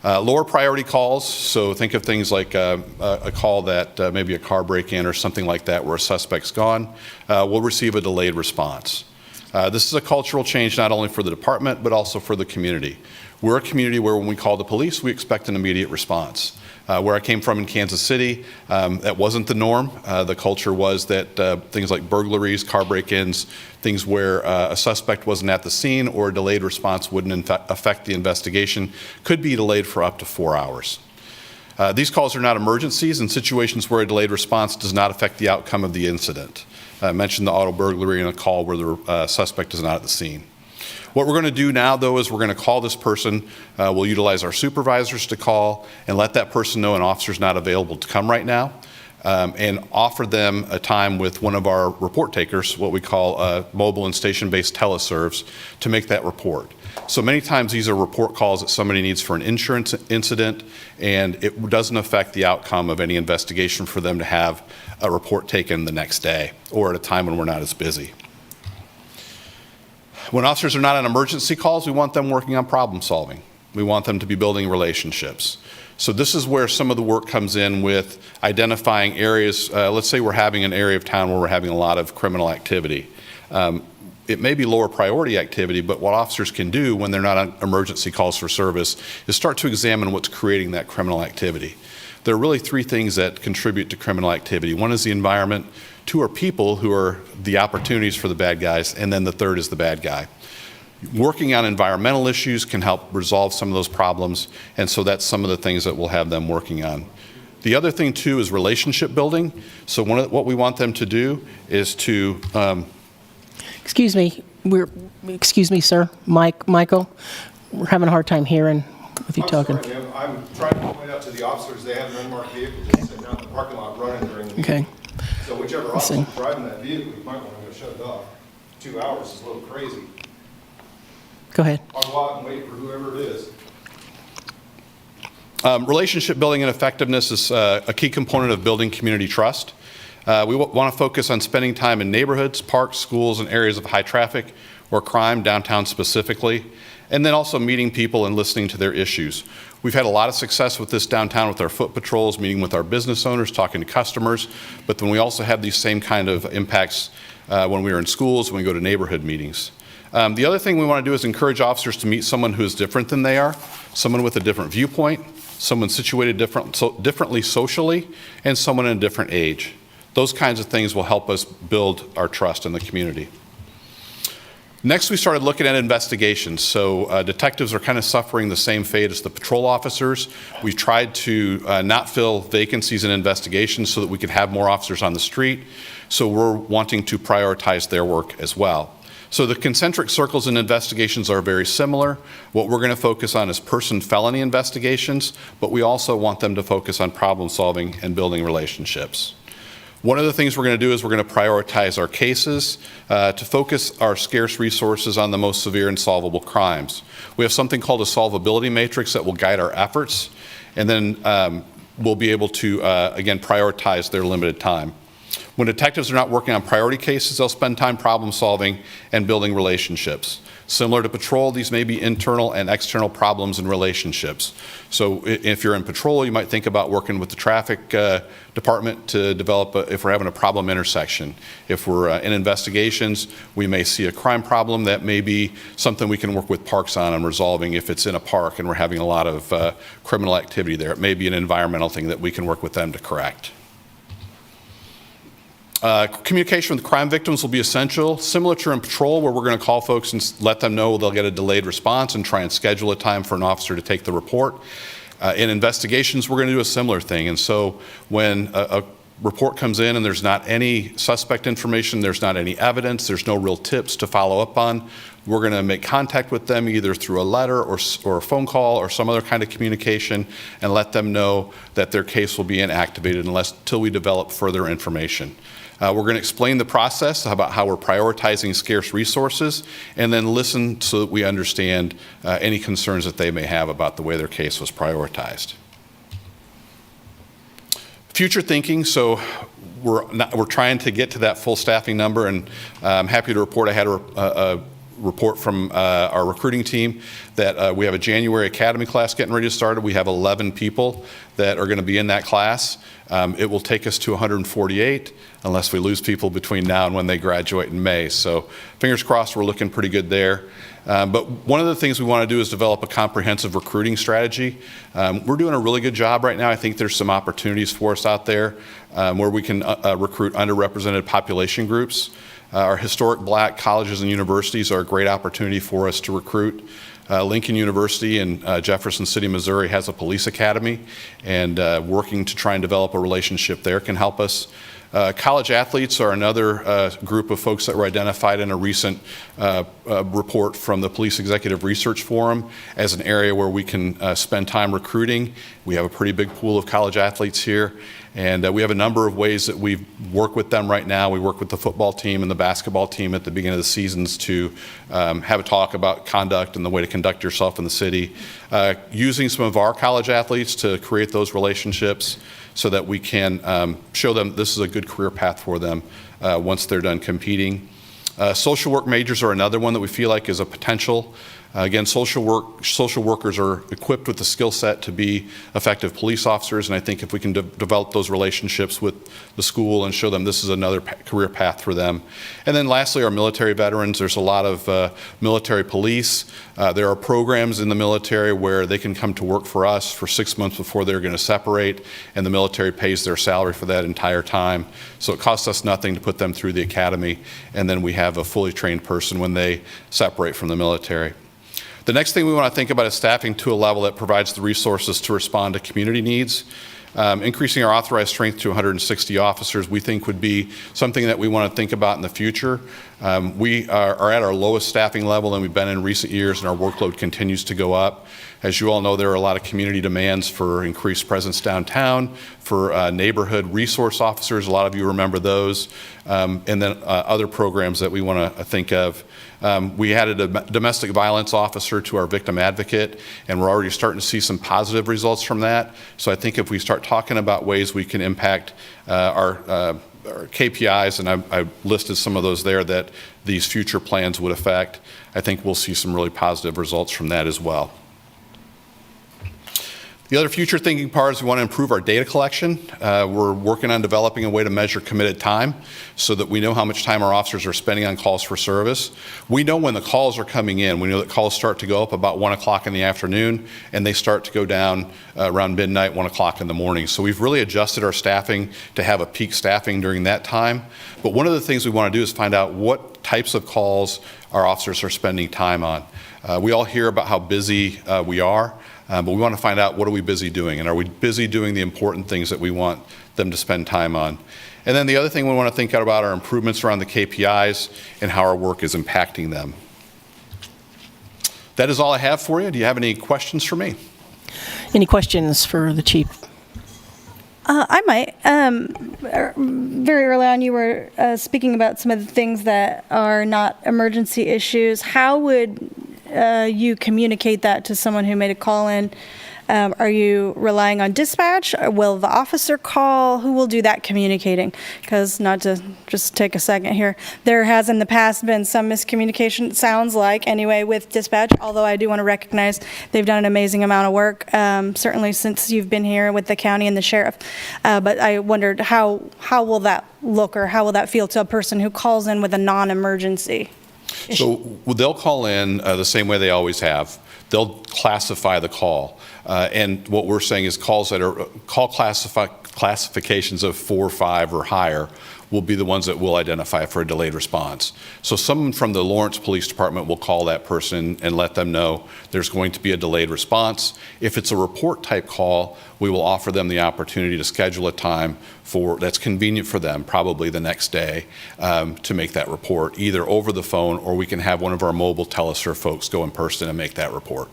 Lower priority calls, so think of things like a call that maybe a car break-in or something like that where a suspect's gone, will receive a delayed response. This is a cultural change not only for the department but also for the community. We're a community where when we call the police, we expect an immediate response. Where I came from in Kansas City, that wasn't the norm. The culture was that things like burglaries, car break-ins, things where a suspect wasn't at the scene or a delayed response wouldn't affect the investigation, could be delayed for up to 4 hours. These calls are not emergencies in situations where a delayed response does not affect the outcome of the incident. I mentioned the auto burglary and a call where the suspect is not at the scene. What we're going to do now, though, is we're going to call this person. We'll utilize our supervisors to call and let that person know an officer's not available to come right now, and offer them a time with one of our report takers, what we call mobile and station-based teleserves, to make that report. So many times these are report calls that somebody needs for an insurance incident, and it doesn't affect the outcome of any investigation for them to have a report taken the next day or at a time when we're not as busy. When officers are not on emergency calls, we want them working on problem solving. We want them to be building relationships. So this is where some of the work comes in with identifying areas. Let's say we're having an area of town where we're having a lot of criminal activity. It may be lower priority activity, but what officers can do when they're not on emergency calls for service is start to examine what's creating that criminal activity. There are really 3 things that contribute to criminal activity. 1 is the environment, 2 are people who are the opportunities for the bad guys, and then the 3rd is the bad guy. Working on environmental issues can help resolve some of those problems, and so that's some of the things that we'll have them working on. The other thing, too, is relationship building. So what we want them to do is to... Excuse me, sir, Michael, we're having a hard time hearing with you talking. Sorry, ma'am. I'm trying to point out to the officers they have an unmarked vehicle just sitting out in the parking lot running during the meeting. Okay. So whichever officer is driving that vehicle, you might want to go shut it off. 2 hours is a little crazy. Go ahead. I'll go out and wait for whoever it is. Relationship building and effectiveness is a key component of building community trust. We want to focus on spending time in neighborhoods, parks, schools, and areas of high traffic or crime, downtown specifically, and then also meeting people and listening to their issues. We've had a lot of success with this downtown with our foot patrols, meeting with our business owners, talking to customers, but then we also have these same kind of impacts when we are in schools, when we go to neighborhood meetings. The other thing we want to do is encourage officers to meet someone who is different than they are, someone with a different viewpoint, someone situated differently socially, and someone in a different age. Those kinds of things will help us build our trust in the community. Next, we started looking at investigations. So detectives are kind of suffering the same fate as the patrol officers. We've tried to not fill vacancies in investigations so that we could have more officers on the street. So we're wanting to prioritize their work as well. So the concentric circles in investigations are very similar. What we're going to focus on is person felony investigations, but we also want them to focus on problem solving and building relationships. One of the things we're going to do is we're going to prioritize our cases to focus our scarce resources on the most severe and solvable crimes. We have something called a solvability matrix that will guide our efforts, and then we'll be able to, again, prioritize their limited time. When detectives are not working on priority cases, they'll spend time problem solving and building relationships. Similar to patrol, these may be internal and external problems and relationships. So if you're in patrol, you might think about working with the traffic department to develop, if we're having a problem intersection. If we're in investigations, we may see a crime problem that may be something we can work with parks on and resolving if it's in a park and we're having a lot of criminal activity there. It may be an environmental thing that we can work with them to correct. Communication with crime victims will be essential, similar to in patrol, where we're going to call folks and let them know they'll get a delayed response and try and schedule a time for an officer to take the report. In investigations, we're going to do a similar thing. And so when a report comes in and there's not any suspect information, there's not any evidence, there's no real tips to follow up on, we're going to make contact with them either through a letter or a phone call or some other kind of communication and let them know that their case will be inactivated until we develop further information. We're going to explain the process about how we're prioritizing scarce resources and then listen so that we understand any concerns that they may have about the way their case was prioritized. Future thinking, so we're trying to get to that full staffing number, and I'm happy to report I had a report from our recruiting team that we have a January academy class getting ready to start. We have 11 people that are going to be in that class. It will take us to 148 unless we lose people between now and when they graduate in May. So fingers crossed, we're looking pretty good there. But one of the things we want to do is develop a comprehensive recruiting strategy. We're doing a really good job right now. I think there's some opportunities for us out there where we can recruit underrepresented population groups. Our historic black colleges and universities are a great opportunity for us to recruit. Lincoln University in Jefferson City, Missouri has a police academy, and working to try and develop a relationship there can help us. College athletes are another group of folks that were identified in a recent report from the Police Executive Research Forum as an area where we can spend time recruiting. We have a pretty big pool of college athletes here, and we have a number of ways that we work with them right now. We work with the football team and the basketball team at the beginning of the seasons to have a talk about conduct and the way to conduct yourself in the city. Using some of our college athletes to create those relationships so that we can show them this is a good career path for them once they're done competing. Social work majors are another one that we feel like is a potential. Again, social workers are equipped with the skill set to be effective police officers, and I think if we can develop those relationships with the school and show them this is another career path for them. And then lastly, our military veterans. There's a lot of military police. There are programs in the military where they can come to work for us for 6 months before they're going to separate, and the military pays their salary for that entire time. So it costs us nothing to put them through the academy, and then we have a fully trained person when they separate from the military. The next thing we want to think about is staffing to a level that provides the resources to respond to community needs. Increasing our authorized strength to 160 officers we think would be something that we want to think about in the future. We are at our lowest staffing level than we've been in recent years, and our workload continues to go up. As you all know, there are a lot of community demands for increased presence downtown, for neighborhood resource officers. A lot of you remember those, and then other programs that we want to think of. We added a domestic violence officer to our victim advocate, and we're already starting to see some positive results from that. So I think if we start talking about ways we can impact our KPIs, and I listed some of those there that these future plans would affect, I think we'll see some really positive results from that as well. The other future thinking part is we want to improve our data collection. We're working on developing a way to measure committed time so that we know how much time our officers are spending on calls for service. We know when the calls are coming in. We know that calls start to go up about 1 o'clock in the afternoon, and they start to go down around midnight, 1 o'clock in the morning. So we've really adjusted our staffing to have a peak staffing during that time. But one of the things we want to do is find out what types of calls our officers are spending time on. We all hear about how busy we are, but we want to find out, what are we busy doing? And are we busy doing the important things that we want them to spend time on? And then the other thing we want to think about are improvements around the KPIs and how our work is impacting them. That is all I have for you. Do you have any questions for me? Any questions for the chief? I might. Very early on, you were speaking about some of the things that are not emergency issues. How would you communicate that to someone who made a call in? Are you relying on dispatch? Will the officer call? Who will do that communicating? Because, not to just take a second here, there has in the past been some miscommunication, it sounds like, anyway, with dispatch, although I do want to recognize they've done an amazing amount of work, certainly since you've been here with the county and the sheriff. But I wondered, how will that look, or how will that feel to a person who calls in with a non-emergency issue? So they'll call in the same way they always have. They'll classify the call. And what we're saying is calls that are call classifications of 4, 5, or higher will be the ones that we'll identify for a delayed response. So someone from the Lawrence Police Department will call that person and let them know there's going to be a delayed response. If it's a report type call, we will offer them the opportunity to schedule a time that's convenient for them, probably the next day, to make that report, either over the phone, or we can have one of our mobile telesurf folks go in person and make that report.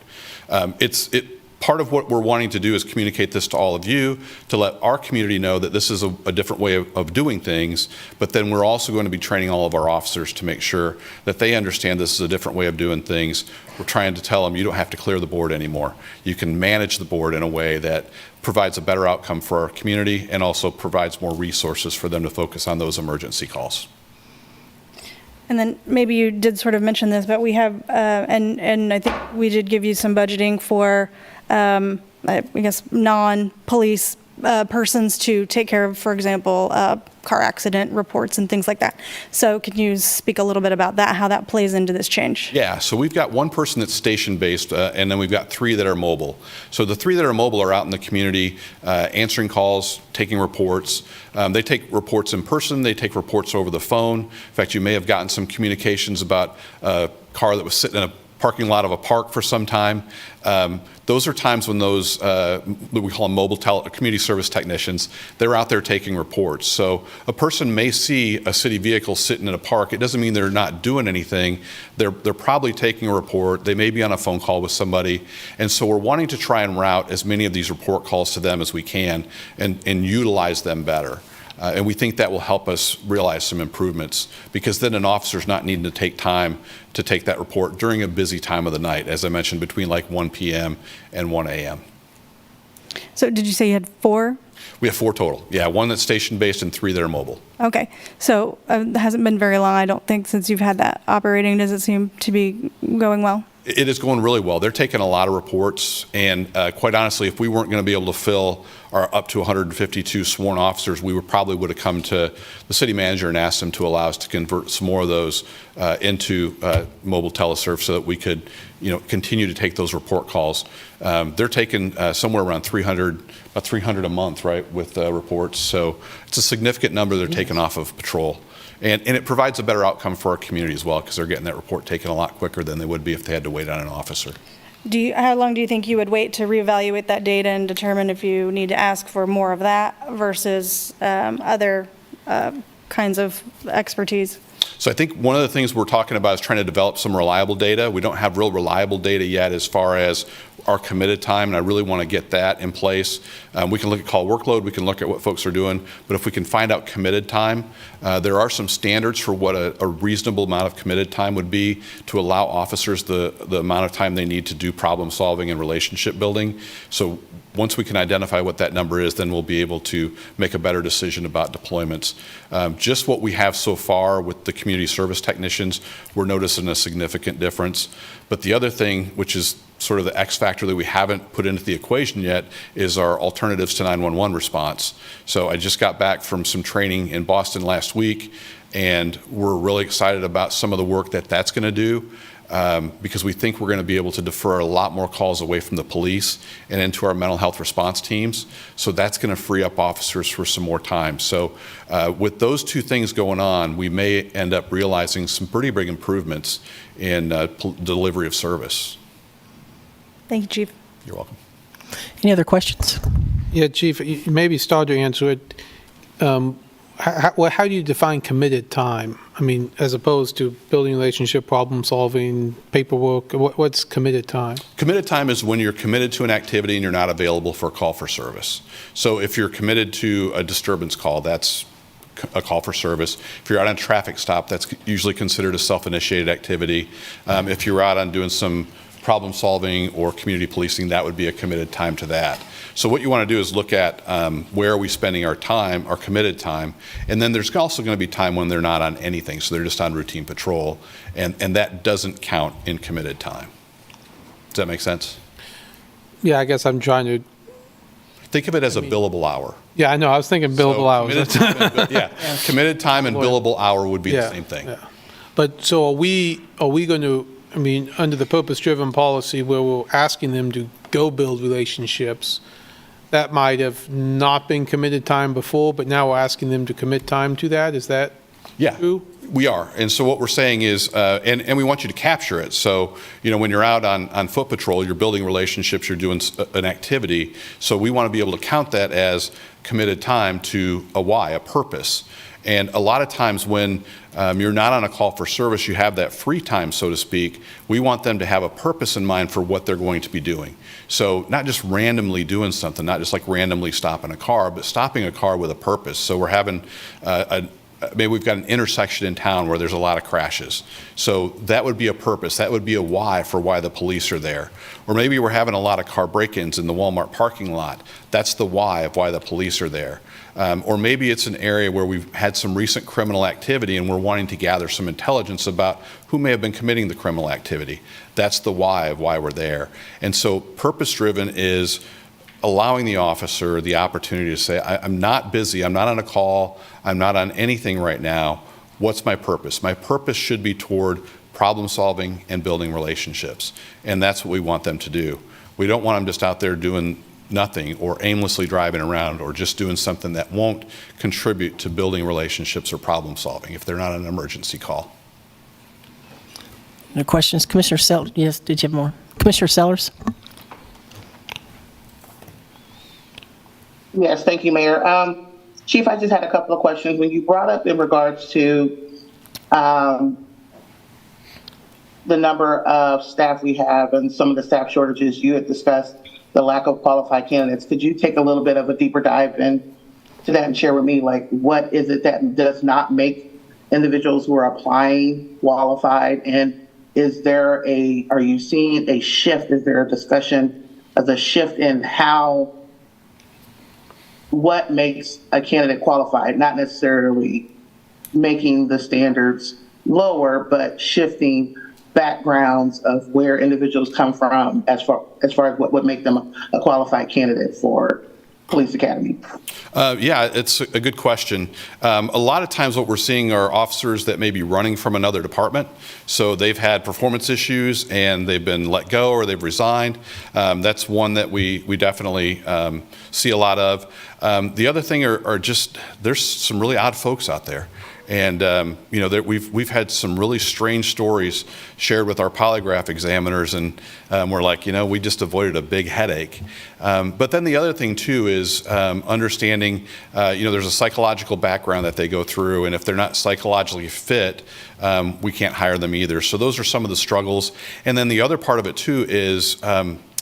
Part of what we're wanting to do is communicate this to all of you, to let our community know that this is a different way of doing things, but then we're also going to be training all of our officers to make sure that they understand this is a different way of doing things. We're trying to tell them, you don't have to clear the board anymore. You can manage the board in a way that provides a better outcome for our community and also provides more resources for them to focus on those emergency calls. And then maybe you did sort of mention this, but we have, and I think we did give you some budgeting for, I guess, non-police persons to take care of, for example, car accident reports and things like that. So can you speak a little bit about that, how that plays into this change? Yeah, so we've got one person that's station-based, and then we've got 3 that are mobile. So the 3 that are mobile are out in the community, answering calls, taking reports. They take reports in person, they take reports over the phone. In fact, you may have gotten some communications about a car that was sitting in a parking lot of a park for some time. Those are times when those, we call them mobile community service technicians, they're out there taking reports. So a person may see a city vehicle sitting in a park. It doesn't mean they're not doing anything. They're probably taking a report. They may be on a phone call with somebody. And so we're wanting to try and route as many of these report calls to them as we can and utilize them better. And we think that will help us realize some improvements, because then an officer's not needing to take time to take that report during a busy time of the night, as I mentioned, between like 1 p.m. and 1 a.m. So did you say you had 4? We have 4 total. Yeah, 1 that's station-based and 3 that are mobile. Okay. So it hasn't been very long, I don't think, since you've had that operating. Does it seem to be going well? It is going really well. They're taking a lot of reports, and quite honestly, if we weren't going to be able to fill our up to 152 sworn officers, we would have come to the city manager and asked him to allow us to convert some more of those into mobile telesurf so that we could, continue to take those report calls. They're taking somewhere around 300 a month, right, with reports. So it's a significant number they're taking off of patrol. And it provides a better outcome for our community as well, because they're getting that report taken a lot quicker than they would be if they had to wait on an officer. How long do you think you would wait to reevaluate that data and determine if you need to ask for more of that versus other kinds of expertise? So I think one of the things we're talking about is trying to develop some reliable data. We don't have real reliable data yet as far as our committed time, and I really want to get that in place. We can look at call workload, we can look at what folks are doing, but if we can find out committed time, there are some standards for what a reasonable amount of committed time would be to allow officers the amount of time they need to do problem solving and relationship building. So once we can identify what that number is, then we'll be able to make a better decision about deployments. Just what we have so far with the community service technicians, we're noticing a significant difference. But the other thing, which is sort of the X factor that we haven't put into the equation yet, is our alternatives to 911 response. So I just got back from some training in Boston last week, and we're really excited about some of the work that that's going to do. Because we think we're going to be able to defer a lot more calls away from the police and into our mental health response teams. So that's going to free up officers for some more time. So with those two things going on, we may end up realizing some pretty big improvements in delivery of service. Thank you, Chief. You're welcome. Any other questions? Yeah, Chief, you maybe start to answer it. How do you define committed time? I mean, as opposed to building relationship, problem solving, paperwork, what's committed time? Committed time is when you're committed to an activity and you're not available for a call for service. So if you're committed to a disturbance call, that's a call for service. If you're out on a traffic stop, that's usually considered a self-initiated activity. If you're out on doing some problem solving or community policing, that would be a committed time to that. So what you want to do is look at where are we spending our time, our committed time, and then there's also going to be time when they're not on anything, so they're just on routine patrol, and that doesn't count in committed time. Does that make sense? Yeah, I guess I'm trying to... Think of it as a billable hour. Yeah, I know, I was thinking billable hours. Committed time and billable hour would be the same thing. Yeah. But so are we going to, I mean, under the purpose-driven policy where we're asking them to go build relationships, that might have not been committed time before, but now we're asking them to commit time to that? Is that true? We are. And so what we're saying is, and we want you to capture it. So, when you're out on foot patrol, you're building relationships, you're doing an activity. So we want to be able to count that as committed time to a why, a purpose. And a lot of times when you're not on a call for service, you have that free time, so to speak. We want them to have a purpose in mind for what they're going to be doing. So not just randomly doing something, not just like randomly stopping a car, but stopping a car with a purpose. So we're having maybe we've got an intersection in town where there's a lot of crashes. So that would be a purpose. That would be a why for why the police are there. Or maybe we're having a lot of car break-ins in the Walmart parking lot. That's the why of why the police are there. Or maybe it's an area where we've had some recent criminal activity and we're wanting to gather some intelligence about who may have been committing the criminal activity. That's the why of why we're there. And so purpose-driven is allowing the officer the opportunity to say, I'm not busy, I'm not on a call, I'm not on anything right now. What's my purpose? My purpose should be toward problem solving and building relationships. And that's what we want them to do. We don't want them just out there doing nothing or aimlessly driving around or just doing something that won't contribute to building relationships or problem solving if they're not on an emergency call. No questions? Commissioner Sellers? Yes, did you have more? Commissioner Sellers? Yes, thank you, Mayor. Chief, I just had a couple of questions. When you brought up in regards to the number of staff we have and some of the staff shortages, you had discussed the lack of qualified candidates. Could you take a little bit of a deeper dive into that and share with me, like, what is it that does not make individuals who are applying qualified? And are you seeing a shift? Is there a discussion of the shift in what makes a candidate qualified, not necessarily making the standards lower, but shifting backgrounds of where individuals come from as far as what would make them a qualified candidate for police academy? Yeah, it's a good question. A lot of times what we're seeing are officers that may be running from another department. So they've had performance issues and they've been let go or they've resigned. That's one that we definitely see a lot of. The other thing are just, there's some really odd folks out there. And we've had some really strange stories shared with our polygraph examiners, and we're like, we just avoided a big headache. But then the other thing too is understanding, there's a psychological background that they go through, and if they're not psychologically fit, we can't hire them either. So those are some of the struggles. And then the other part of it too is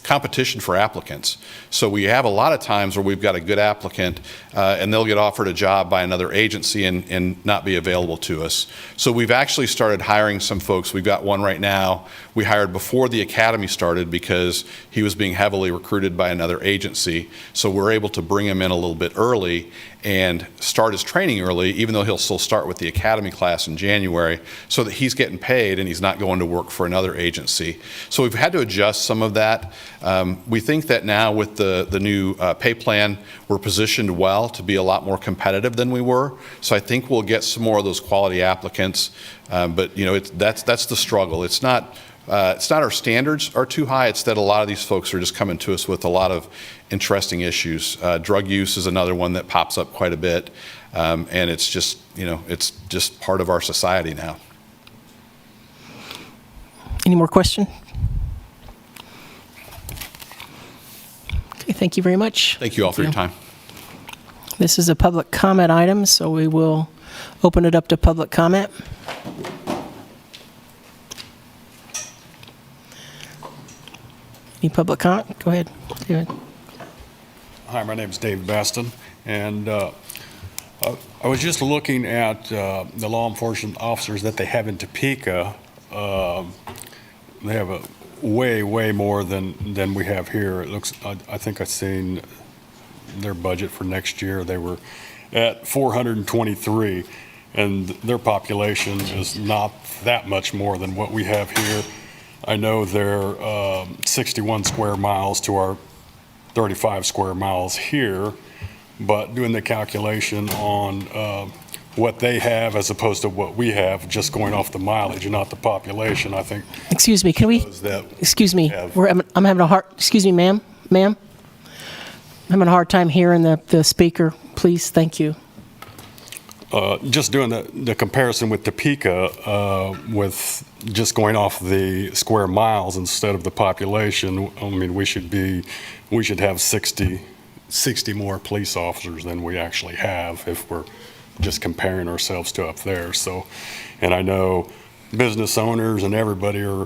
competition for applicants. So we have a lot of times where we've got a good applicant and they'll get offered a job by another agency and not be available to us. So we've actually started hiring some folks. We've got one right now we hired before the academy started because he was being heavily recruited by another agency. So we're able to bring him in a little bit early and start his training early, even though he'll still start with the academy class in January, so that he's getting paid and he's not going to work for another agency. So we've had to adjust some of that. We think that now with the new pay plan, we're positioned well to be a lot more competitive than we were. So I think we'll get some more of those quality applicants. But you know, that's the struggle. It's not our standards are too high. It's that a lot of these folks are just coming to us with a lot of interesting issues. Drug use is another one that pops up quite a bit, and it's just, you know, it's just part of our society now. Any more questions? Okay, thank you very much. Thank you all for your time. This is a public comment item, so we will open it up to public comment. Any public comment? Go ahead, David. Hi, my name is Dave Baston, and I was just looking at the law enforcement officers that they have in Topeka. They have a way more than we have here. It looks, I think I've seen their budget for next year. They were at 423, and their population is not that much more than what we have here. I know they're 61 square miles to our 35 square miles here, but doing the calculation on what they have as opposed to what we have, just going off the mileage and not the population, I think. Excuse me, can we, excuse me, I'm having a hard, excuse me, ma'am, I'm having a hard time hearing the speaker, please, thank you. Just doing the comparison with Topeka, with just going off the square miles instead of the population, I mean, we should have 60 more police officers than we actually have if we're just comparing ourselves to up there. So, and I know business owners and everybody are,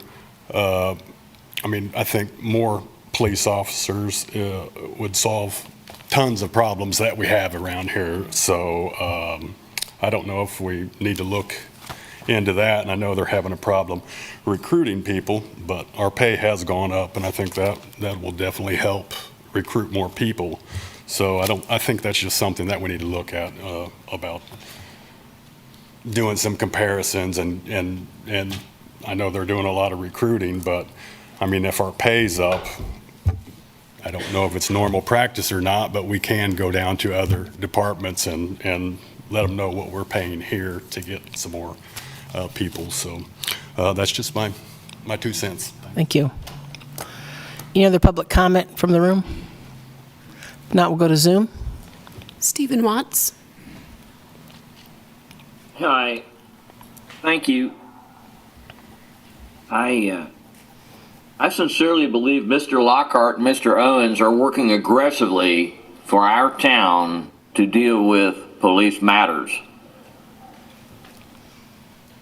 I mean, I think more police officers would solve tons of problems that we have around here. So I don't know if we need to look into that, and I know they're having a problem recruiting people, but our pay has gone up, and I think that will definitely help recruit more people. So I think that's just something that we need to look at, about doing some comparisons, and I know they're doing a lot of recruiting, but I mean, if our pay's up, I don't know if it's normal practice or not, but we can go down to other departments and let them know what we're paying here to get some more people. So that's just my 2 cents. Thank you. Any other public comment from the room? If not, we'll go to Zoom. Stephen Watts. Hi, thank you. I sincerely believe Mr. Lockhart and Mr. Owens are working aggressively for our town to deal with police matters.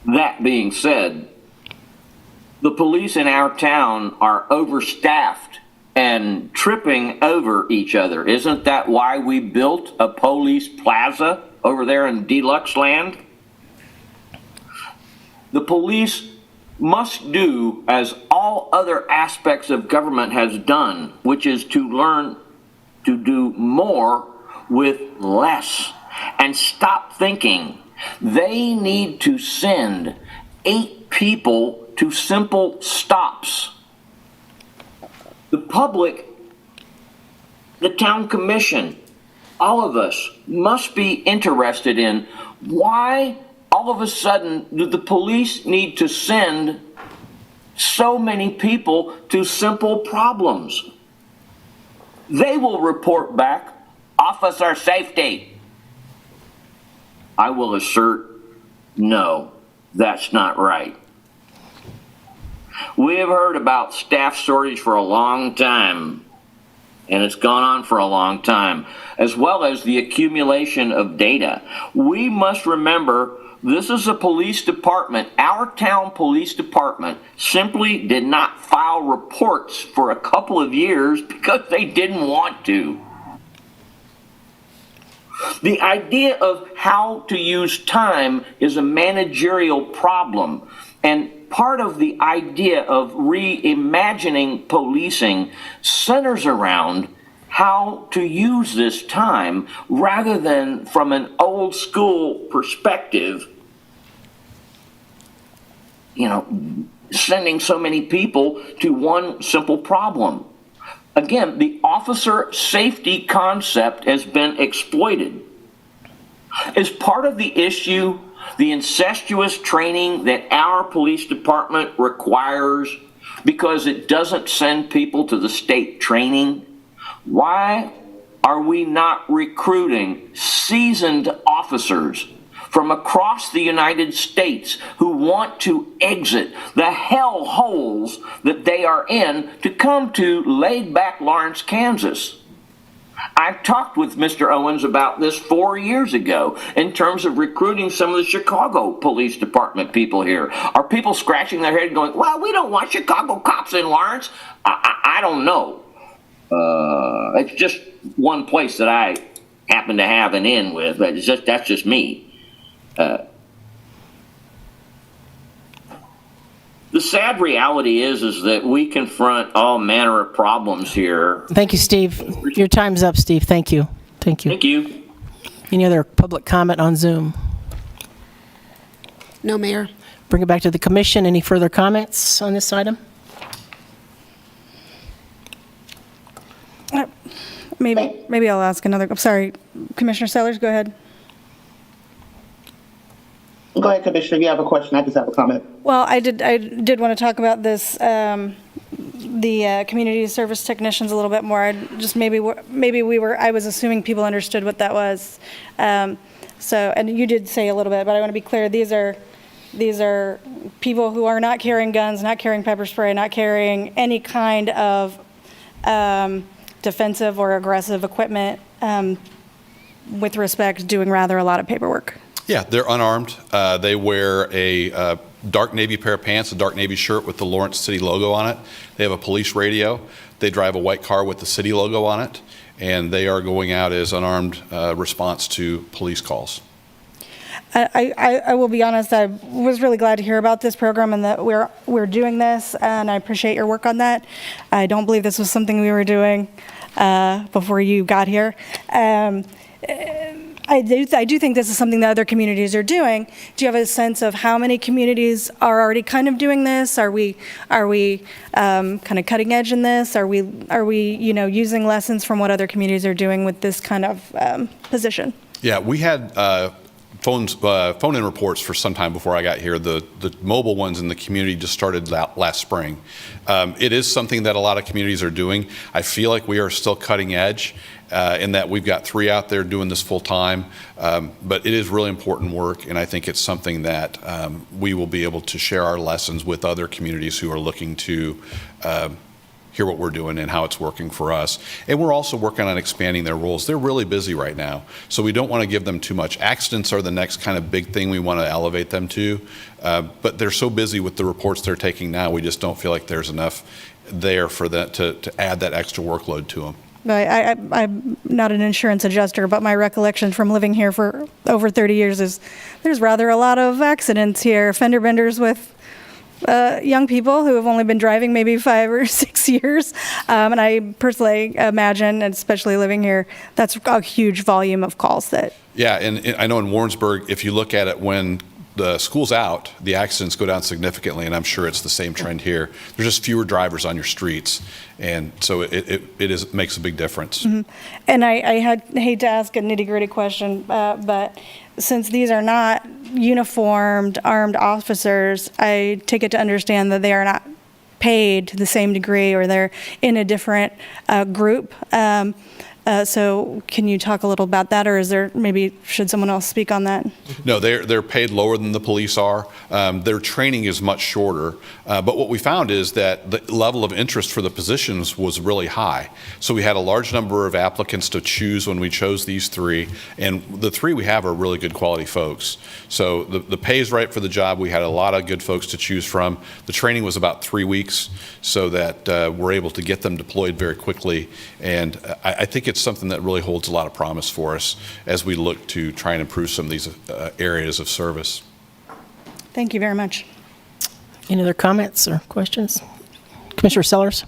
That being said, the police in our town are overstaffed and tripping over each other. Isn't that why we built a police plaza over there in Deluxe Land? The police must do as all other aspects of government has done, which is to learn to do more with less and stop thinking. They need to send 8 people to simple stops. The public, the town commission, all of us must be interested in why all of a sudden do the police need to send so many people to simple problems. They will report back, officer safety. I will assert, no, that's not right. We have heard about staff shortage for a long time, and it's gone on for a long time, as well as the accumulation of data. We must remember this is a police department. Our town police department simply did not file reports for a couple of years because they didn't want to. The idea of how to use time is a managerial problem, and part of the idea of reimagining policing centers around how to use this time rather than from an old school perspective, you know, sending so many people to one simple problem. Again, the officer safety concept has been exploited. Is part of the issue the incestuous training that our police department requires because it doesn't send people to the state training? Why are we not recruiting seasoned officers from across the United States who want to exit the hell holes that they are in to come to laid-back Lawrence, Kansas? I've talked with Mr. Owens about this 4 years ago in terms of recruiting some of the Chicago Police Department people here. Are people scratching their head going, well, we don't want Chicago cops in Lawrence? I don't know. It's just one place that I happen to have an in with, but that's just me. The sad reality is that we confront all manner of problems here. Thank you, Steve. Your time's up, Steve. Thank you. Thank you. Thank you. Any other public comment on Zoom? No, Mayor. Bring it back to the commission. Any further comments on this item? Maybe I'll ask another. I'm sorry, Commissioner Sellers, go ahead. Go ahead, Commissioner. You have a question. I just have a comment. Well, I did want to talk about this, the community service technicians a little bit more. I was assuming people understood what that was. So, and you did say a little bit, but I want to be clear. These are people who are not carrying guns, not carrying pepper spray, not carrying any kind of defensive or aggressive equipment, with respect, doing rather a lot of paperwork. Yeah, they're unarmed. They wear a dark navy pair of pants, a dark navy shirt with the Lawrence City logo on it. They have a police radio. They drive a white car with the city logo on it. And they are going out as unarmed response to police calls. I will be honest, I was really glad to hear about this program and that we're doing this, and I appreciate your work on that. I don't believe this was something we were doing before you got here. I do think this is something that other communities are doing. Do you have a sense of how many communities are already kind of doing this? Are we kind of cutting edge in this? Are we using lessons from what other communities are doing with this kind of position? Yeah, we had phone-in reports for some time before I got here. The mobile ones in the community just started last spring. It is something that a lot of communities are doing. I feel like we are still cutting edge in that we've got 3 out there doing this full time. But it is really important work, and I think it's something that we will be able to share our lessons with other communities who are looking to hear what we're doing and how it's working for us. And we're also working on expanding their roles. They're really busy right now, so we don't want to give them too much. Accidents are the next kind of big thing we want to elevate them to, but they're so busy with the reports they're taking now, we just don't feel like there's enough there for that to add that extra workload to them. I'm not an insurance adjuster, but my recollection from living here for over 30 years is there's rather a lot of accidents here, fender benders with young people who have only been driving maybe 5 or 6 years. And I personally imagine, and especially living here, that's a huge volume of calls that. Yeah, and I know in Warrensburg, if you look at it when the school's out, the accidents go down significantly, and I'm sure it's the same trend here. There's just fewer drivers on your streets, and so it makes a big difference. Mm-hmm. And I hate to ask a nitty-gritty question, but since these are not uniformed armed officers, I take it to understand that they are not paid to the same degree, or they're in a different group. So can you talk a little about that, or should someone else speak on that? No, they're paid lower than the police are. Their training is much shorter. But what we found is that the level of interest for the positions was really high. So we had a large number of applicants to choose when we chose these 3, and the 3 we have are really good quality folks. So the pay is right for the job. We had a lot of good folks to choose from. The training was about 3 weeks, so that we're able to get them deployed very quickly. And I think it's something that really holds a lot of promise for us as we look to try and improve some of these areas of service. Thank you very much. Any other comments or questions? Commissioner Sellers?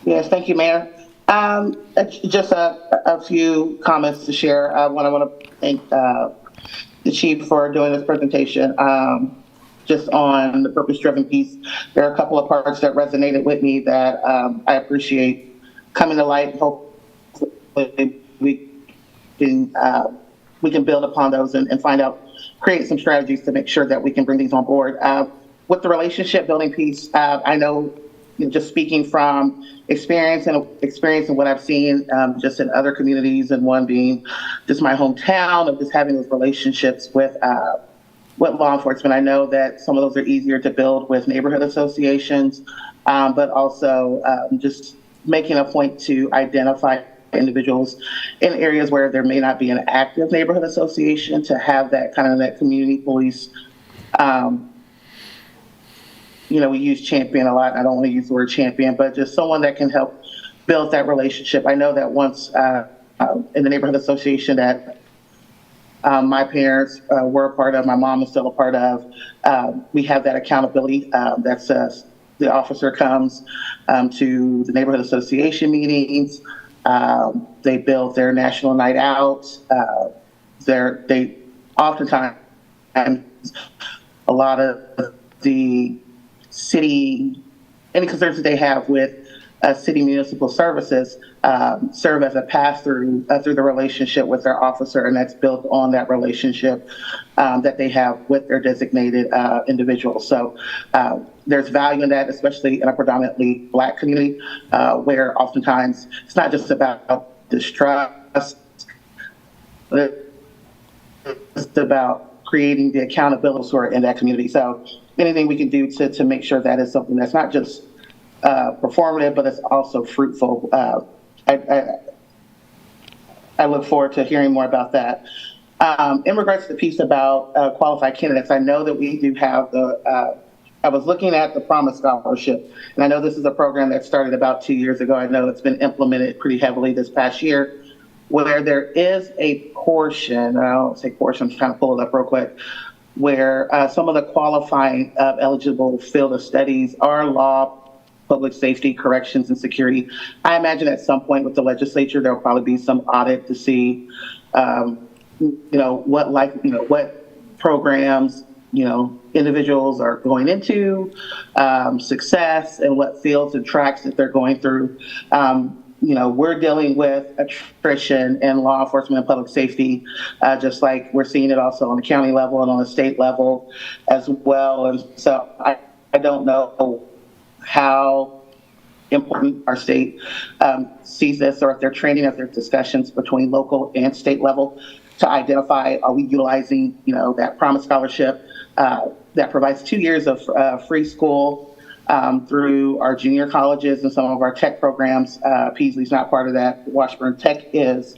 Yes, thank you, Mayor. Just a few comments to share. I want to thank the chief for doing this presentation. just on the purpose-driven piece, there are a couple of parts that resonated with me that I appreciate coming to light. Hopefully we can build upon those and find out, create some strategies to make sure that we can bring these on board. With the relationship building piece, I know, just speaking from experience and what I've seen just in other communities, and one being just my hometown, of just having those relationships with law enforcement. I know that some of those are easier to build with neighborhood associations, but also just making a point to identify individuals in areas where there may not be an active neighborhood association, to have that kind of that community police. We use champion a lot. I don't want to use the word champion, but just someone that can help build that relationship. I know that once in the neighborhood association that my parents were a part of, my mom is still a part of, we have that accountability. That's the officer comes to the neighborhood association meetings. They build their national night out. They oftentimes, a lot of the city, any concerns that they have with city municipal services serve as a pass-through through the relationship with their officer, and that's built on that relationship that they have with their designated individuals. So there's value in that, especially in a predominantly Black community, where oftentimes it's not just about distrust, but it's about creating the accountability who are in that community. So anything we can do to make sure that is something that's not just performative, but it's also fruitful. I look forward to hearing more about that. In regards to the piece about qualified candidates, I know that we do have I was looking at the Promise Scholarship, and I know this is a program that started about 2 years ago. I know it's been implemented pretty heavily this past year, where there is a portion, I don't say portion, I'm just trying to pull it up real quick, where some of the qualifying eligible field of studies are law, public safety, corrections, and security. I imagine at some point with the legislature, there'll probably be some audit to see, what programs, individuals are going into, success, and what fields and tracks that they're going through. We're dealing with attrition in law enforcement and public safety, just like we're seeing it also on the county level and on the state level as well. And so I don't know how important our state sees this, or if they're training, if there's discussions between local and state level to identify, are we utilizing, that Promise Scholarship that provides 2 years of free school through our junior colleges and some of our tech programs. Peasley's not part of that. Washburn Tech is,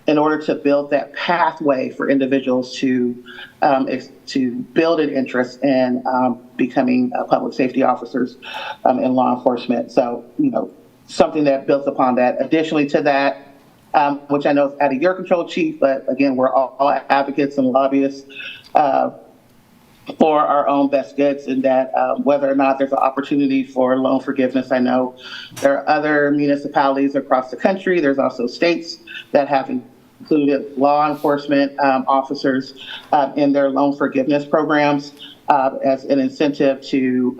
in order to build that pathway for individuals to build an interest in becoming public safety officers in law enforcement. So, something that builds upon that. Additionally to that, which I know is out of your control, Chief, but again, we're all advocates and lobbyists for our own best goods, and that whether or not there's an opportunity for loan forgiveness. I know there are other municipalities across the country. There's also states that have included law enforcement officers in their loan forgiveness programs as an incentive to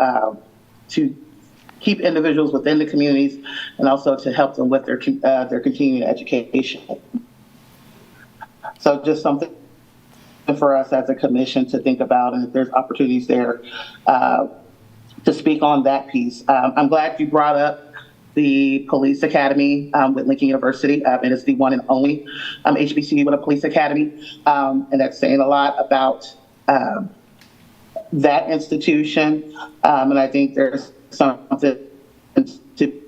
keep individuals within the communities, and also to help them with their continuing education. So just something for us as a commission to think about, and if there's opportunities there to speak on that piece. I'm glad you brought up the police academy with Lincoln University. It is the one and only HBCU with a police academy, and that's saying a lot about that institution. And I think there's something to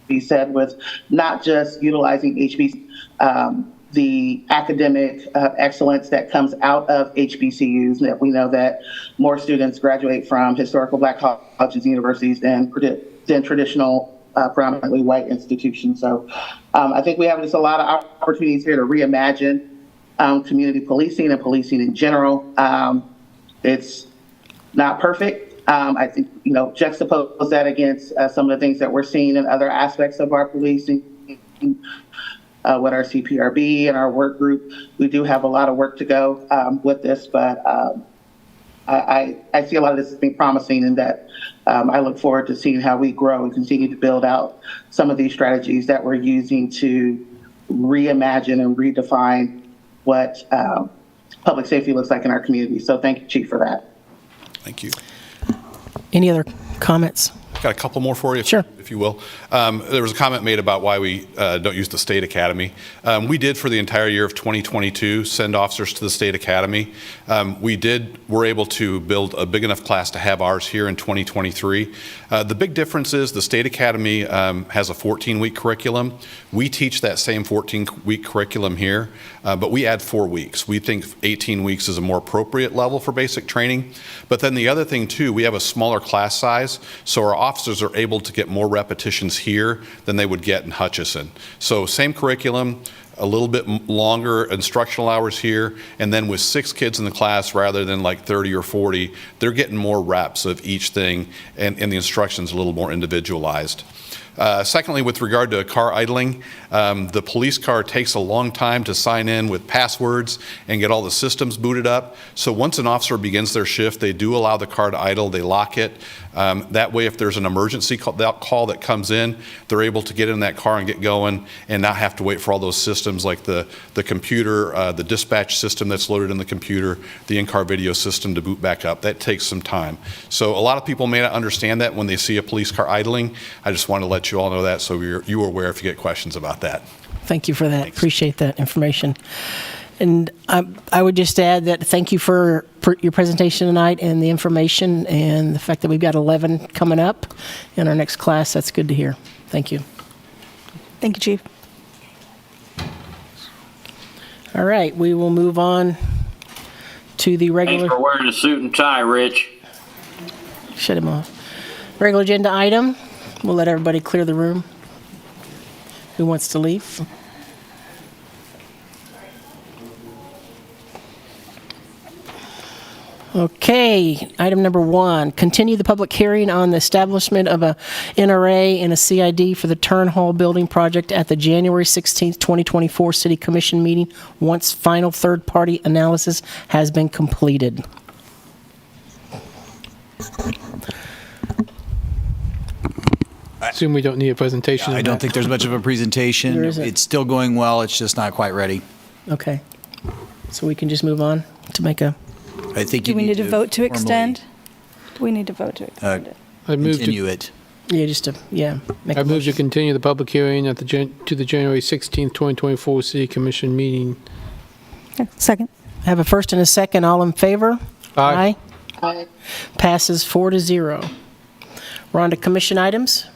be said with not just utilizing HBCU, the academic excellence that comes out of HBCUs, that we know that more students graduate from historical Black colleges and universities than traditional predominantly white institutions. So I think we have just a lot of opportunities here to reimagine community policing and policing in general. It's not perfect. I think, juxtapose that against some of the things that we're seeing in other aspects of our policing, with our CPRB and our work group. We do have a lot of work to go with this, but I see a lot of this as being promising, and that I look forward to seeing how we grow and continue to build out some of these strategies that we're using to reimagine and redefine what public safety looks like in our community. So thank you, Chief, for that. Thank you. Any other comments? Got a couple more for you, Sure. if you will. There was a comment made about why we don't use the State Academy. We did, for the entire year of 2022, send officers to the State Academy. We're able to build a big enough class to have ours here in 2023. The big difference is the State Academy has a 14-week curriculum. We teach that same 14-week curriculum here, but we add 4 weeks. We think 18 weeks is a more appropriate level for basic training. But then the other thing, too, we have a smaller class size, so our officers are able to get more repetitions here than they would get in Hutchinson. So same curriculum, a little bit longer instructional hours here, and then with 6 kids in the class rather than like 30 or 40, they're getting more reps of each thing, and the instruction's a little more individualized. Secondly, with regard to car idling, the police car takes a long time to sign in with passwords and get all the systems booted up. So once an officer begins their shift, they do allow the car to idle, they lock it. That way, if there's an emergency call that comes in, they're able to get in that car and get going and not have to wait for all those systems like the computer, the dispatch system that's loaded in the computer, the in-car video system to boot back up. That takes some time. So a lot of people may not understand that when they see a police car idling. I just want to let you all know that so you're aware if you get questions about that. Thank you for that. Thanks. Appreciate that information. And I would just add that thank you for your presentation tonight and the information and the fact that we've got 11 coming up in our next class. That's good to hear. Thank you. Thank you, Chief. All right, we will move on to the regular. Thanks for wearing a suit and tie, Rich. Shut him off. Regular agenda item. We'll let everybody clear the room. Who wants to leave? Okay, item number 1, continue the public hearing on the establishment of a NRA and a CID for the Turn Hall Building project at the January 16th, 2024 City Commission meeting once final third-party analysis has been completed. I assume we don't need a presentation. I don't think there's much of a presentation. There isn't. It's still going well. It's just not quite ready. Okay, so we can just move on to make a... I think Do you we need to vote to formally, extend? Do we need to vote to extend it? I move continue it. Yeah, just to, yeah. Make I a move to motion. continue the public hearing at to the January 16th, 2024 City Commission meeting. Okay, second. I have a first and a second. All in favor? Aye. Aye. Passes 4-0. We're on to commission items.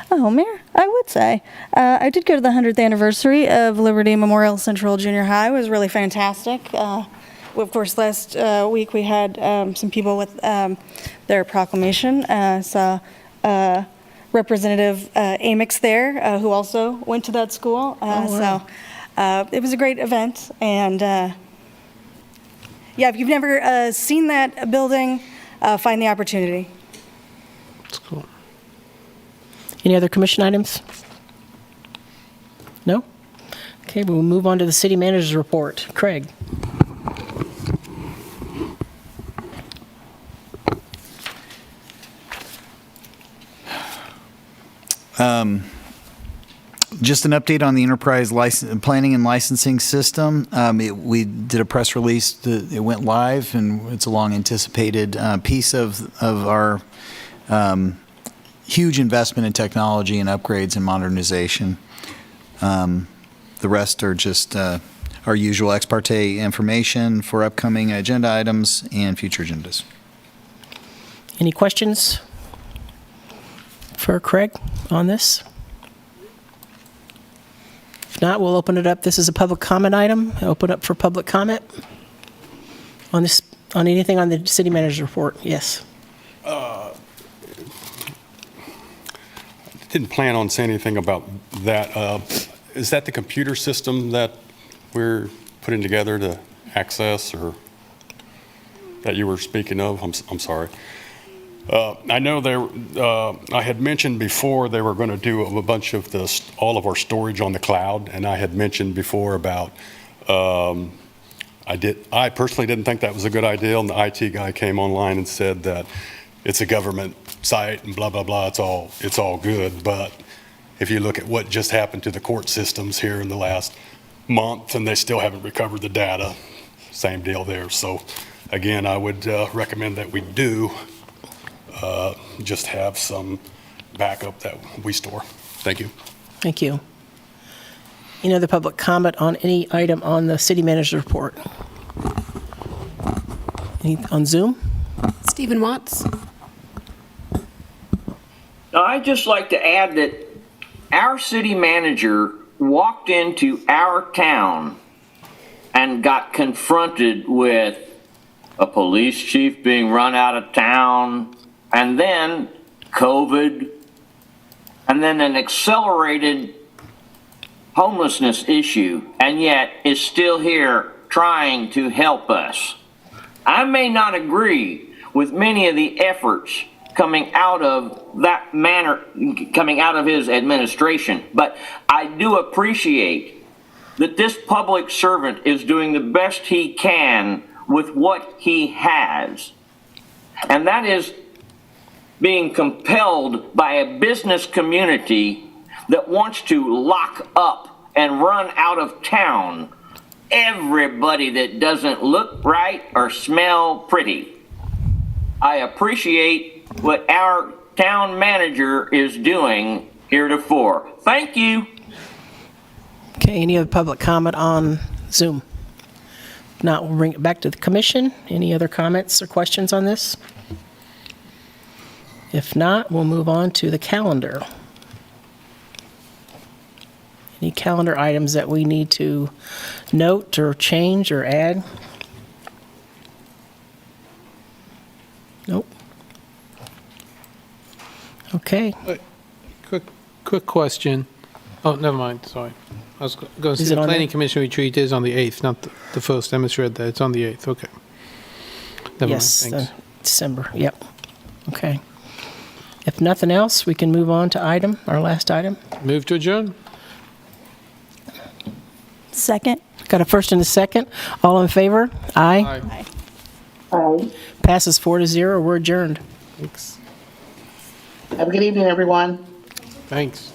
Oh, Mayor, I would say. I did go to the 100th anniversary of Liberty Memorial Central Junior High. It was really fantastic. Of course, last week we had some people with their proclamation. Saw Representative Amix there, who also went to that school. So it was a great event. And yeah, if you've never seen that building, find the opportunity. That's cool. Any other commission items? No? Okay, we'll move on to the city manager's report. Craig. Just an update on the enterprise planning and licensing system. We did a press release that it went live, and it's a long anticipated piece of our huge investment in technology and upgrades and modernization. The rest are just our usual ex parte information for upcoming agenda items and future agendas. Any questions for Craig on this? If not, we'll open it up. This is a public comment item. Open up for public comment on this, on anything on the city manager's report. Yes. Didn't plan on saying anything about that. Is that the computer system that we're putting together to access, or that you were speaking of? I'm sorry. I know I had mentioned before they were going to do a bunch of all of our storage on the cloud, and I had mentioned before about I personally didn't think that was a good idea, and the IT guy came online and said that it's a government site and blah, blah, blah, it's all good. But if you look at what just happened to the court systems here in the last month, and they still haven't recovered the data, same deal there. So again, I would recommend that we do just have some backup that we store. Thank you. Thank you. Any other public comment on any item on the city manager's report? Any on Zoom? Stephen Watts. Now, I'd just like to add that our city manager walked into our town and got confronted with a police chief being run out of town, and then COVID, and then an accelerated homelessness issue, and yet is still here trying to help us. I may not agree with many of the efforts coming out of that manner, coming out of his administration, but I do appreciate that this public servant is doing the best he can with what he has. And that is being compelled by a business community that wants to lock up and run out of town everybody that doesn't look right or smell pretty. I appreciate what our town manager is doing heretofore. Thank you. Okay, any other public comment on Zoom? If not, we'll bring it back to the commission. Any other comments or questions on this? If not, we'll move on to the calendar. Any calendar items that we need to note or change or add? Nope. Okay. Quick question. Oh, never mind, sorry. I was going to Is say it the on planning there? commission retreat is on the 8th, not the 1st. I misread that. It's on the 8th, okay. Never Yes, mind, thanks. December, yep. Okay. If nothing else, we can move on to our last item. Move to adjourn. Second. Got a first and a second. All in favor? Aye. Aye. Aye. Passes 4-0. We're adjourned. Thanks. Have a good evening, everyone. Thanks.